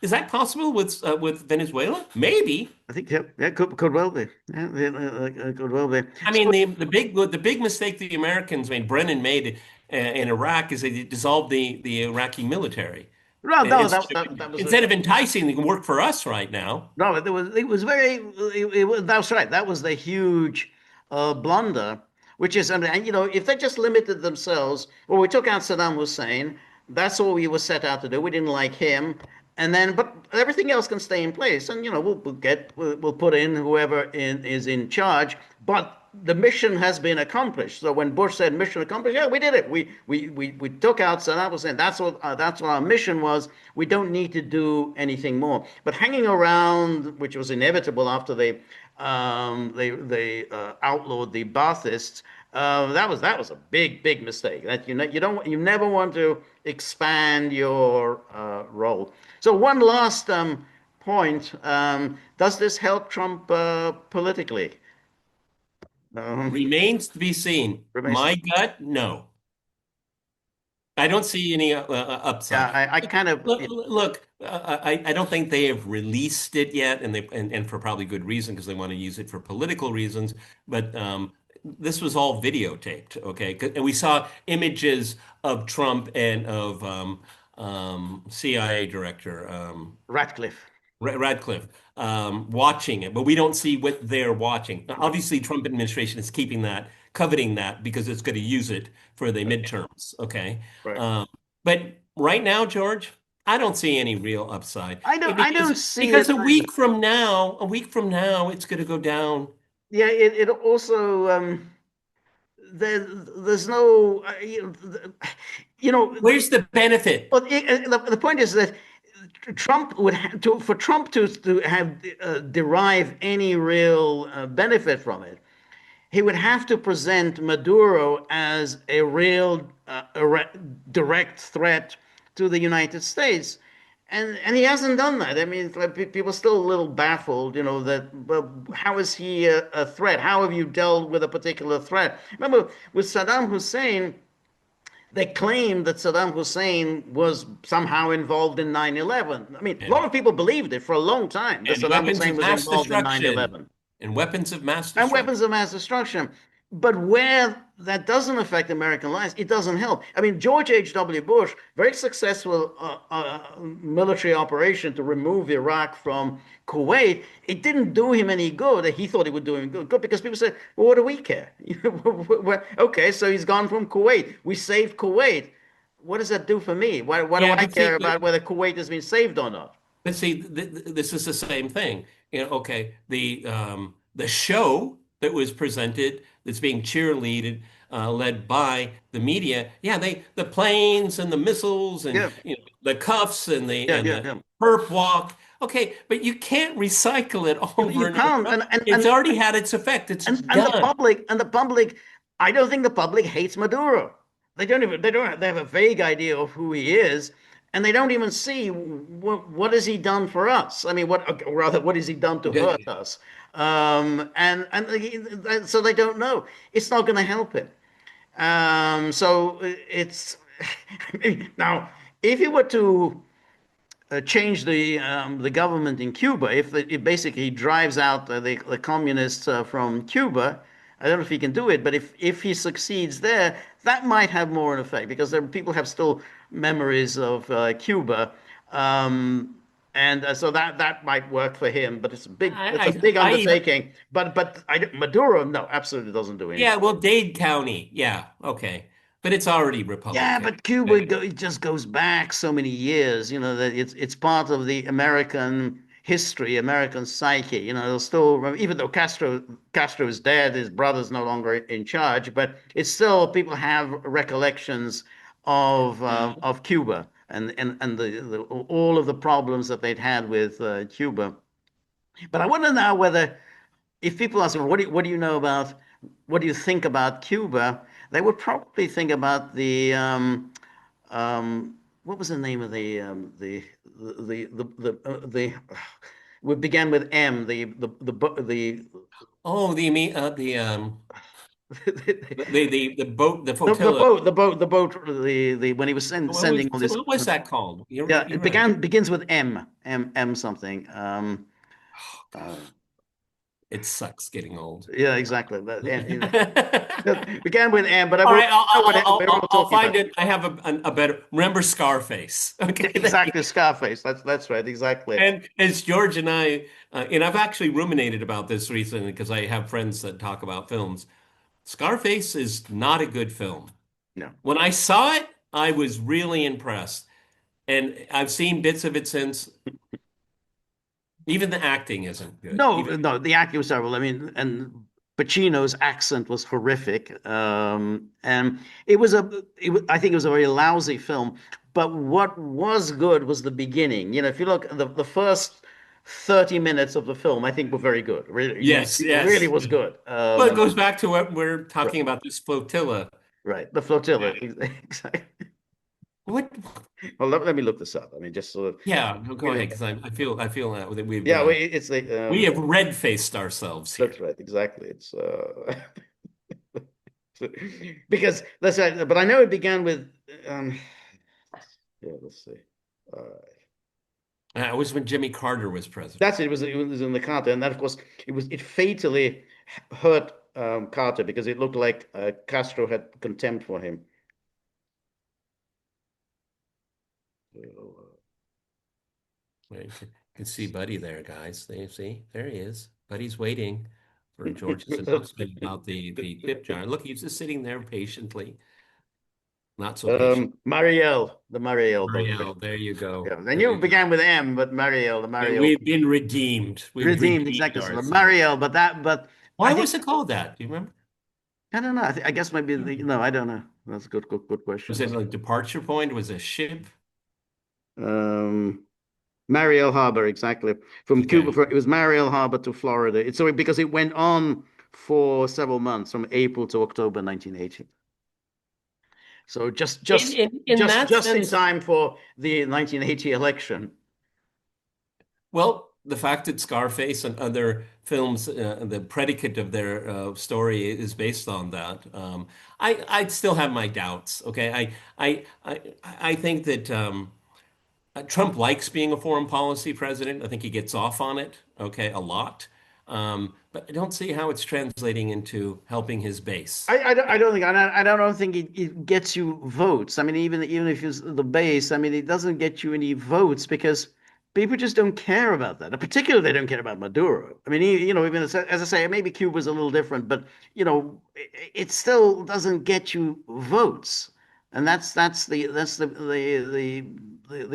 Is that possible with Venezuela? Maybe. I think yeah, yeah, could well be. Yeah, yeah, could well be. I mean, So the big mistake the Americans made, Brennan made in Iraq, is they dissolved the Iraqi military. no, no, Instead that was instead of enticing, they can work for us right now. no, it was very that's right. That was the huge blunder, which is and if they just limited themselves, well, we took out Saddam Hussein. That's all we were set out to do. We didn't like him, and then but everything else can stay in place, and we'll put in whoever is in charge. But the mission has been accomplished. So when Bush said mission accomplished, yeah, we did it. We took out Saddam Hussein. That's what our mission was. We don't need to do anything more. But hanging around, which was inevitable after they outlawed the Baathists, that was a big mistake. That you never want to expand your role. So one last point: does this help Trump politically? Um, Remains to be seen. remains. My gut, no. I don't see any Yeah, upside. I kind of. Look, I don't think they have released it yet, and for probably good reason, because they want to use it for political reasons. But this was all videotaped, okay? And we saw images of Trump and of CIA director Ratcliffe. Radcliffe watching it, but we don't see what they're watching. Obviously, Trump administration is keeping that, coveting that, because it's going to use it for the midterms. Okay, Right. but right now, George, I don't see any real upside. I don't see Because it a either. week from now, it's going to go down. Yeah, it also there's no Where's the benefit? but the point is that Trump would have to for Trump to have derive any real benefit from it. He would have to present Maduro as a real direct threat to the United States. And he hasn't done that. I mean, people are still a little baffled, that well, how is he a threat? How have you dealt with a particular threat? Remember, with Saddam Hussein, they claimed that Saddam Hussein was somehow involved in 9/11. I mean, a lot And, of people believed it for a long time that and Saddam weapons Hussein of was mass involved in destruction. 9/11 And weapons of mass and destruction. weapons of mass destruction. But where that doesn't affect American lives, it doesn't help. I mean, George H.W. Bush, very successful military operation to remove Iraq from Kuwait. It didn't do him any good. He thought it would do him good because people said, well, what do we care? Okay, so he's gone from Kuwait. We saved Kuwait. What does that do for me? Why do Yeah, I but see, care about whether Kuwait has been saved or not? But see, this is the same thing. Okay, the show that was presented, that's being cheerleaded, led by the media. Yeah, the planes and the missiles and Yeah, the cuffs and the yeah, and yeah, the yeah. perp walk. Okay, but you can't recycle it over You and over. can't, It's already had its effect. It's and the done. public, I don't think the public hates Maduro. They have a vague idea of who he is, and they don't even see what has he done for us. I mean, what has he done to hurt us? So they don't know. It's not going to help him. So it's now if you were to change the government in Cuba, if it basically drives out the communists from Cuba. I don't know if he can do it, but if he succeeds there, that might have more an effect because people have still memories of Cuba. Um, And so that might work for him, but it's a I, big I, I undertaking. But Maduro, no, absolutely doesn't do yeah, anything. well, Dade County, yeah, okay, but it's already Yeah, Republican. but Cuba it just goes back so many years. That it's part of the American history, American psyche. They'll still, even though Castro is dead, his brother's no longer in charge, but it's still people have recollections of Cuba and all of the problems that they'd had with Cuba. But I want to know whether if people ask me, what do you know about, what do you think about Cuba? They would probably think about what was the name of the we began with M, Oh, the boat, the the flotilla. boat, the when he was sending all this. What was that called? Yeah, You're it right. begins with M something. Oh Uh, gosh, it sucks getting old. yeah, exactly. All It began with M, but right, I know what we're all I'll talking find about. it. I have a better. Remember Scarface? Yeah, Okay, exactly, Scarface. That's right, exactly. and as George and and I've actually ruminated about this recently because I have friends that talk about films. Scarface is not a good film. No. When I saw it, I was really impressed, and I've seen bits of it since. Even the acting isn't good. No, Even no, the acting was terrible. I mean, and Pacino's accent was horrific. And I think it was a very lousy film. But what was good was the beginning. If you look, the first 30 minutes of the film, I think were very good. Really, yes, it really yes. was good. Well, it goes back to what we're talking about this flotilla. Right, the flotilla. Yeah. Exactly. What? Well, let me look this up. I mean, just sort of, Yeah, no, go ahead because I feel that yeah, it's the we have red-faced ourselves here. that's right, exactly. It's because that's right. But I know it began with um, yeah. Let's see. Uh, It was when Jimmy Carter was president. that's it. It was in the Carter, and that of course it fatally hurt Carter because it looked like Castro had contempt for him. You can see Buddy there, guys. They see there he is. Buddy's waiting for George's announcement about the tip jar. Look, he's just sitting there patiently, not so patient. The Marielle boat. Marielle, there you go. Yeah, I There knew you it go. began with M, but the And Marielle we've been redeemed. We've redeemed redeemed exactly. So the ourselves. Marielle, but Why I think was it called that? Do you remember? I don't know. I guess maybe no, I don't know. That's a good Was question. it like departure point? Was it a ship? Um, Mariel Harbor, exactly. From Cuba, Okay. it was Mariel Harbor to Florida. It's so because it went on for several months, from April to October 1980. So In that just in sense, time for the 1980 election. well, the fact that Scarface and other films, the predicate of their story is based on that. I'd still have my doubts. Okay, I think that Trump likes being a foreign policy president. I think he gets off on it. Okay, a lot. But I don't see how it's translating into helping his base. I don't think it gets you votes. I mean, even if it's the base, I mean, it doesn't get you any votes because people just don't care about that. Particularly, they don't care about Maduro. I mean, even as I say, maybe Cuba's a little different, but it still doesn't get you votes. And that's the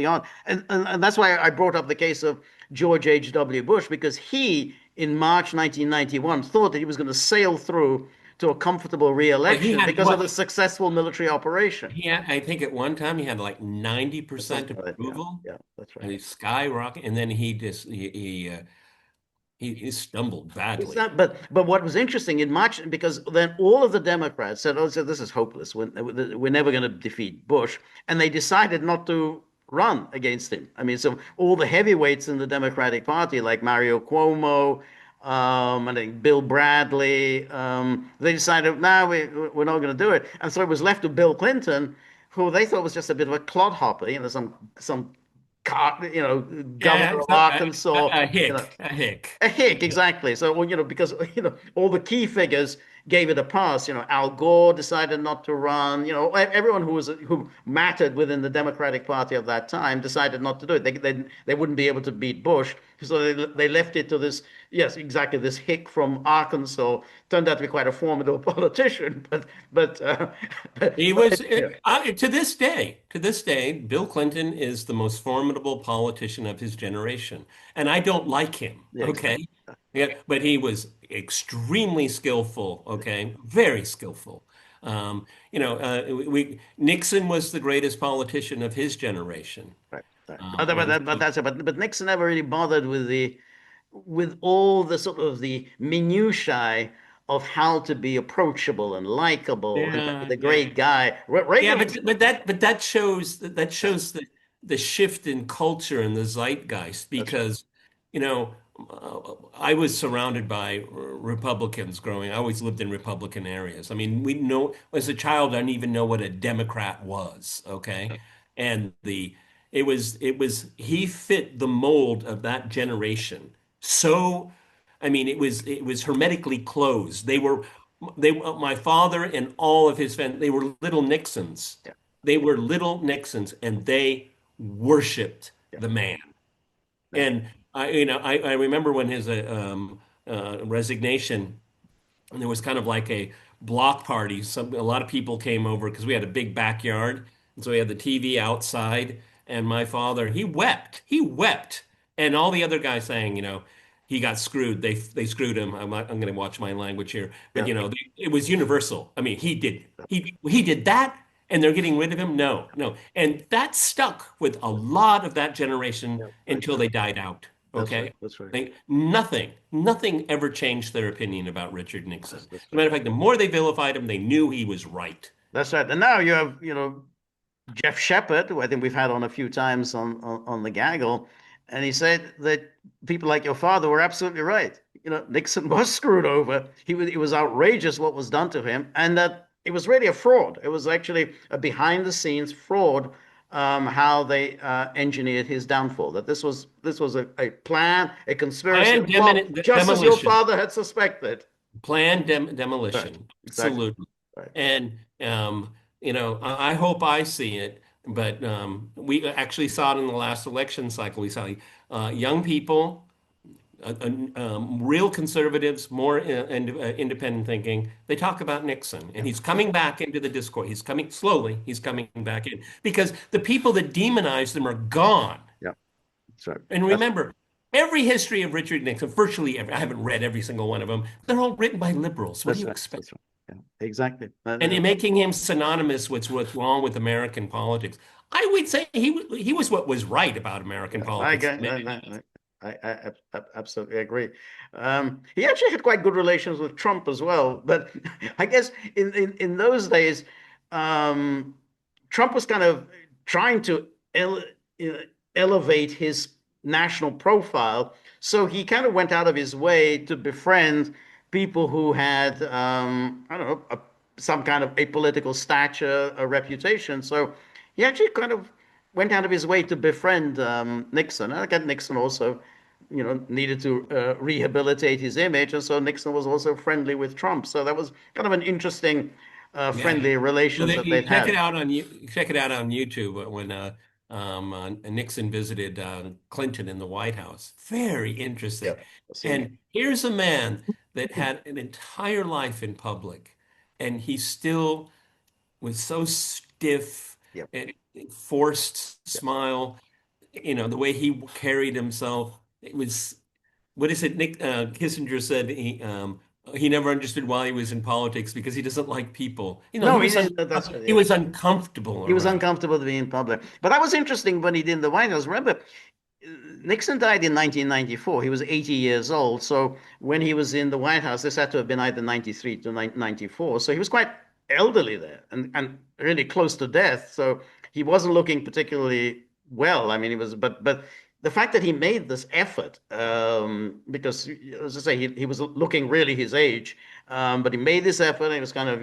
odd, and that's why I brought up the case of George H.W. Bush because he in March 1991 thought that he was going to sail through to a comfortable Well, he re-election had because of the what? successful military operation. I think at one time he had like Or 90% something like that. Yeah, approval. yeah, that's And right. he skyrocketed, and then he stumbled It's badly. not, but what was interesting in March, because then all of the Democrats said, "Oh, so this is hopeless. We're never going to defeat Bush," and they decided not to run against him. I mean, so all the heavyweights in the Democratic Party, like Mario Cuomo, I think Bill Bradley, they decided, no, we're not going to do it, and so it was left to Bill Clinton, who they thought was just a bit of a clodhopper, some Yeah, governor of Arkansas, a hick, a hick. a hick, exactly. So, well, because all the key figures gave it a pass. Al Gore decided not to run. Everyone who mattered within the Democratic Party of that time decided not to do it. They wouldn't be able to beat Bush, so they left it to this. Yes, exactly. This hick from Arkansas turned out to be quite a formidable politician, but He but was anyway, to this day, Bill Clinton is the most formidable politician of his generation, and I don't like him. yeah, exactly. Okay, yeah, but he was extremely skillful. Okay, very skillful. Nixon was the greatest politician of his generation, Right, right. and But so, that's it. But Nixon never really bothered with all the sort of the minutiae of how to be approachable and likable and yeah, the yeah. great guy. Yeah, Reagan was, that yeah, shows the shift in culture and the zeitgeist that's right. because I was surrounded by Republicans growing. I always lived in Republican areas. I mean, we know as a child, I didn't even know what a Democrat was. Okay, and the it was he fit the mold of that generation. So, I mean, it was hermetically closed. My father and all of his family, they were little Nixons. Yeah, They were little Nixons and they worshiped yeah, the man. yeah, And I remember when his resignation, and there was kind of like a block party. A lot of people came over because we had a big backyard, and so we had the TV outside. And my father, he wept, and all the other guys saying, he got screwed. They screwed him. I'm going to watch my language here, but yeah, it was universal. I mean, he did that, and they're getting rid of him. No, no, and that stuck with a lot of that generation yeah. until they died out. That's right. Okay. That's right. Nothing ever changed their opinion about Richard Nixon. As That's a right. matter of fact, the more they vilified him, they knew he was right. That's right. And now you have, Jeff Shepard, who I think we've had on a few times on the gaggle, and he said that people like your father were absolutely right. Nixon was screwed over. It was outrageous what was done to him, and that it was really a fraud. It was actually a behind the scenes fraud, how they engineered his downfall. That this was a plan, a conspiracy, a Planned plot, just as your demolition. father had suspected. Right. Demolition. Exactly. Absolutely. Right. And I hope I see it, but we actually saw it in the last election cycle. We saw young people, real conservatives, more independent thinking. They talk about Nixon, and Yeah. he's coming back into the discourse. He's coming slowly. He's coming back in because the people that demonize them are gone. Yeah. That's right. And That's remember, every history of Richard Nixon, virtually every, I haven't read every single one of them. They're all written by liberals. What do that's you right. expect? That's right. Yeah. Exactly. And in making him synonymous with what's wrong with American politics. I would say he was what was right about American Yeah, I, politics. get- I absolutely agree. He actually had quite good relations with Trump as well, but I guess in those days, um, Trump was kind of trying to elevate his national profile, so he kind of went out of his way to befriend people who had, I don't know, some kind of apolitical stature, a reputation. So he actually kind of went out of his way to befriend Nixon. And again, Nixon also, needed to rehabilitate his image, and so Nixon was also friendly with Trump. So that was kind of an interesting, Yeah. friendly Well, relations that you they've had. check it out on YouTube when Nixon visited Clinton in the White House. Very Yeah, interesting. I've seen it. And here's a man that had an entire life in public, and he still was so stiff Yeah, and forced yeah. smile. The way he carried himself. It was what is it? Nick Kissinger said he never understood why he was in politics because he doesn't like people. No, he didn't. That's He yeah. was uncomfortable He was around. uncomfortable to be in public. But that was interesting when he did in the White House. Remember, Nixon died in 1994. He was 80 years old. So when he was in the White House, this had to have been either 93 to 94. So he was quite elderly there and really close to death. So he wasn't looking particularly well. I mean, he was, but the fact that he made this effort, because as I say, he was looking really his age, but he made this effort. And he was kind of,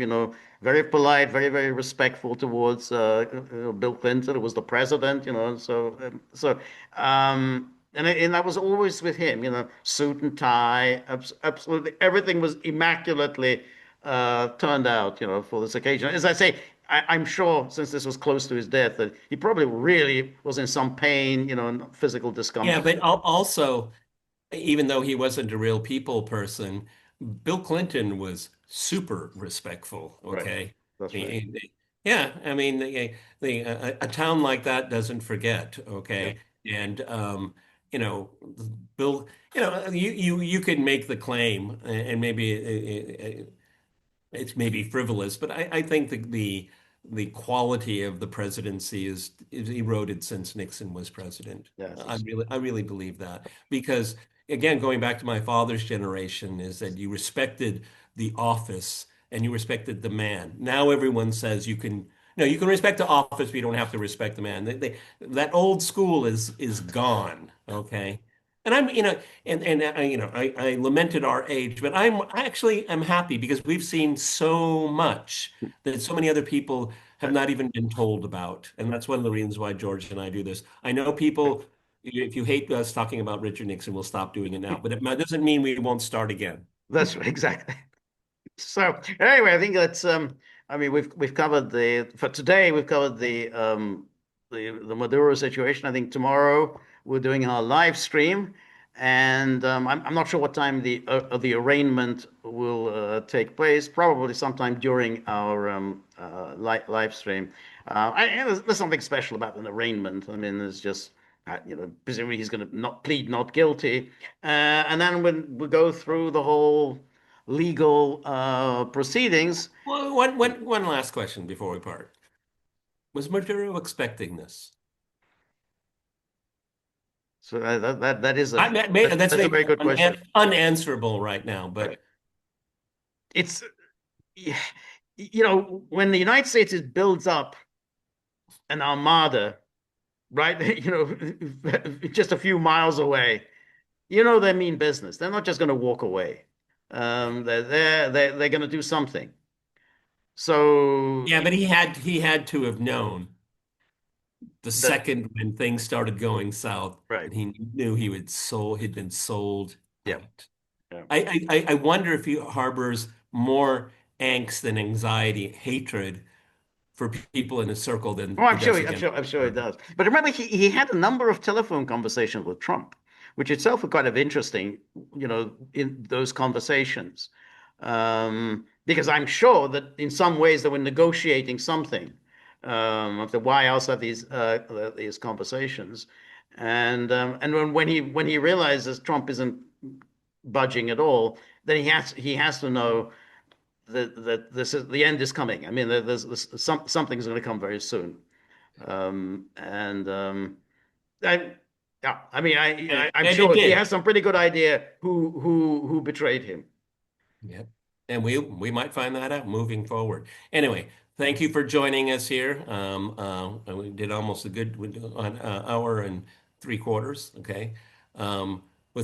very polite, very, very respectful towards Bill Clinton, who was the president, and that was always with him, suit and tie, absolutely everything was immaculately turned out, for this occasion. As I say, I'm sure since this was close to his death that he probably really was in some pain, and physical Yeah, discomfort. but also, even though he wasn't a real people person, Bill Clinton was super respectful. Right. Okay. That's right. Yeah, I mean, a town like that doesn't forget. Yeah. Okay. And, you know, Bill, you could make the claim, and maybe it's maybe frivolous, but I think the quality of the presidency is eroded since Nixon was president. Yes. I really believe that because again, going back to my father's generation, is that you respected the office and you respected the man. Now everyone says you can. No, you can respect the office, but you don't have to respect the man. That old school is gone. Okay, and I lamented our age, but I'm happy because we've seen so much that so many other people have not even been told about, and that's one of the reasons why George and I do this. I know people, if you hate us talking about Richard Nixon, we'll stop doing it now, but it doesn't mean we won't start again. That's right, exactly. So anyway, I think that's I mean we've covered the for today we've covered the Maduro situation. I think tomorrow we're doing our live stream, and I'm not sure what time the arraignment will take place. Probably sometime during our live stream. There's something special about an arraignment. I mean, there's just presumably he's going to not plead not guilty, and then when we go through the whole legal proceedings. Well, one last question before we part. Was Maduro expecting this? So that is That's that's a maybe very good question. unanswerable right now, Right. but It's when the United States builds up an armada, right? Just a few miles away. They mean business. They're not just going to walk away. They're going to do something. So yeah, but he had to have known the that second when things started going south, right. and he knew he'd been sold Yeah. out. Yeah. I wonder if he harbors more angst and anxiety, hatred for people in his circle Oh, than he I'm sure, does I'm against. sure, I'm sure it does. But remember, he had a number of telephone conversations with Trump, which itself were kind of interesting, in those conversations. Because I'm sure that in some ways they were negotiating something. After why else have these conversations? And when he realizes Trump isn't budging at all, then he has to know that the end is coming. I mean, something's going to come very soon. And I, yeah, I mean, I'm And it sure he did. has some pretty good idea who betrayed him. Yeah. And we might find that out moving forward. Anyway, thank you for joining us here. We did almost a good an hour and 3/4. Okay.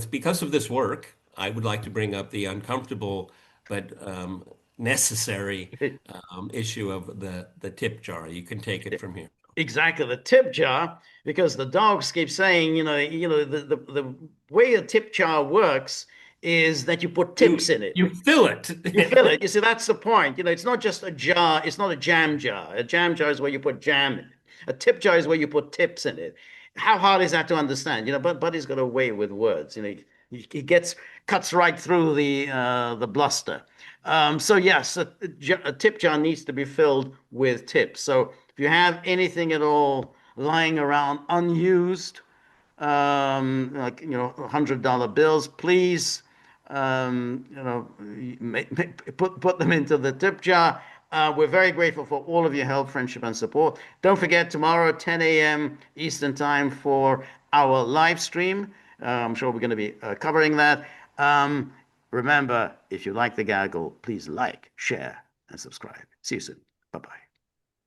Because of this work, I would like to bring up the uncomfortable but necessary issue of the tip jar. You can take it from here. Exactly, the tip jar, because the dogs keep saying, the way a tip jar works is that you put tips You in it. you fill it. You fill it. You see, that's the point. It's not just a jar. It's not a jam jar. A jam jar is where you put jam in it. A tip jar is where you put tips in it. How hard is that to understand? But Buddy's got a way with words. He cuts right through the bluster. So yes, a tip jar needs to be filled with tips. So if you have anything at all lying around unused, like $100 bills, please put them into the tip jar. We're very grateful for all of your help, friendship, and support. Don't forget tomorrow, 10 a.m. Eastern Time for our live stream. I'm sure we're going to be covering that. Remember, if you like the gaggle, please like, share, and subscribe. See you soon. Bye bye.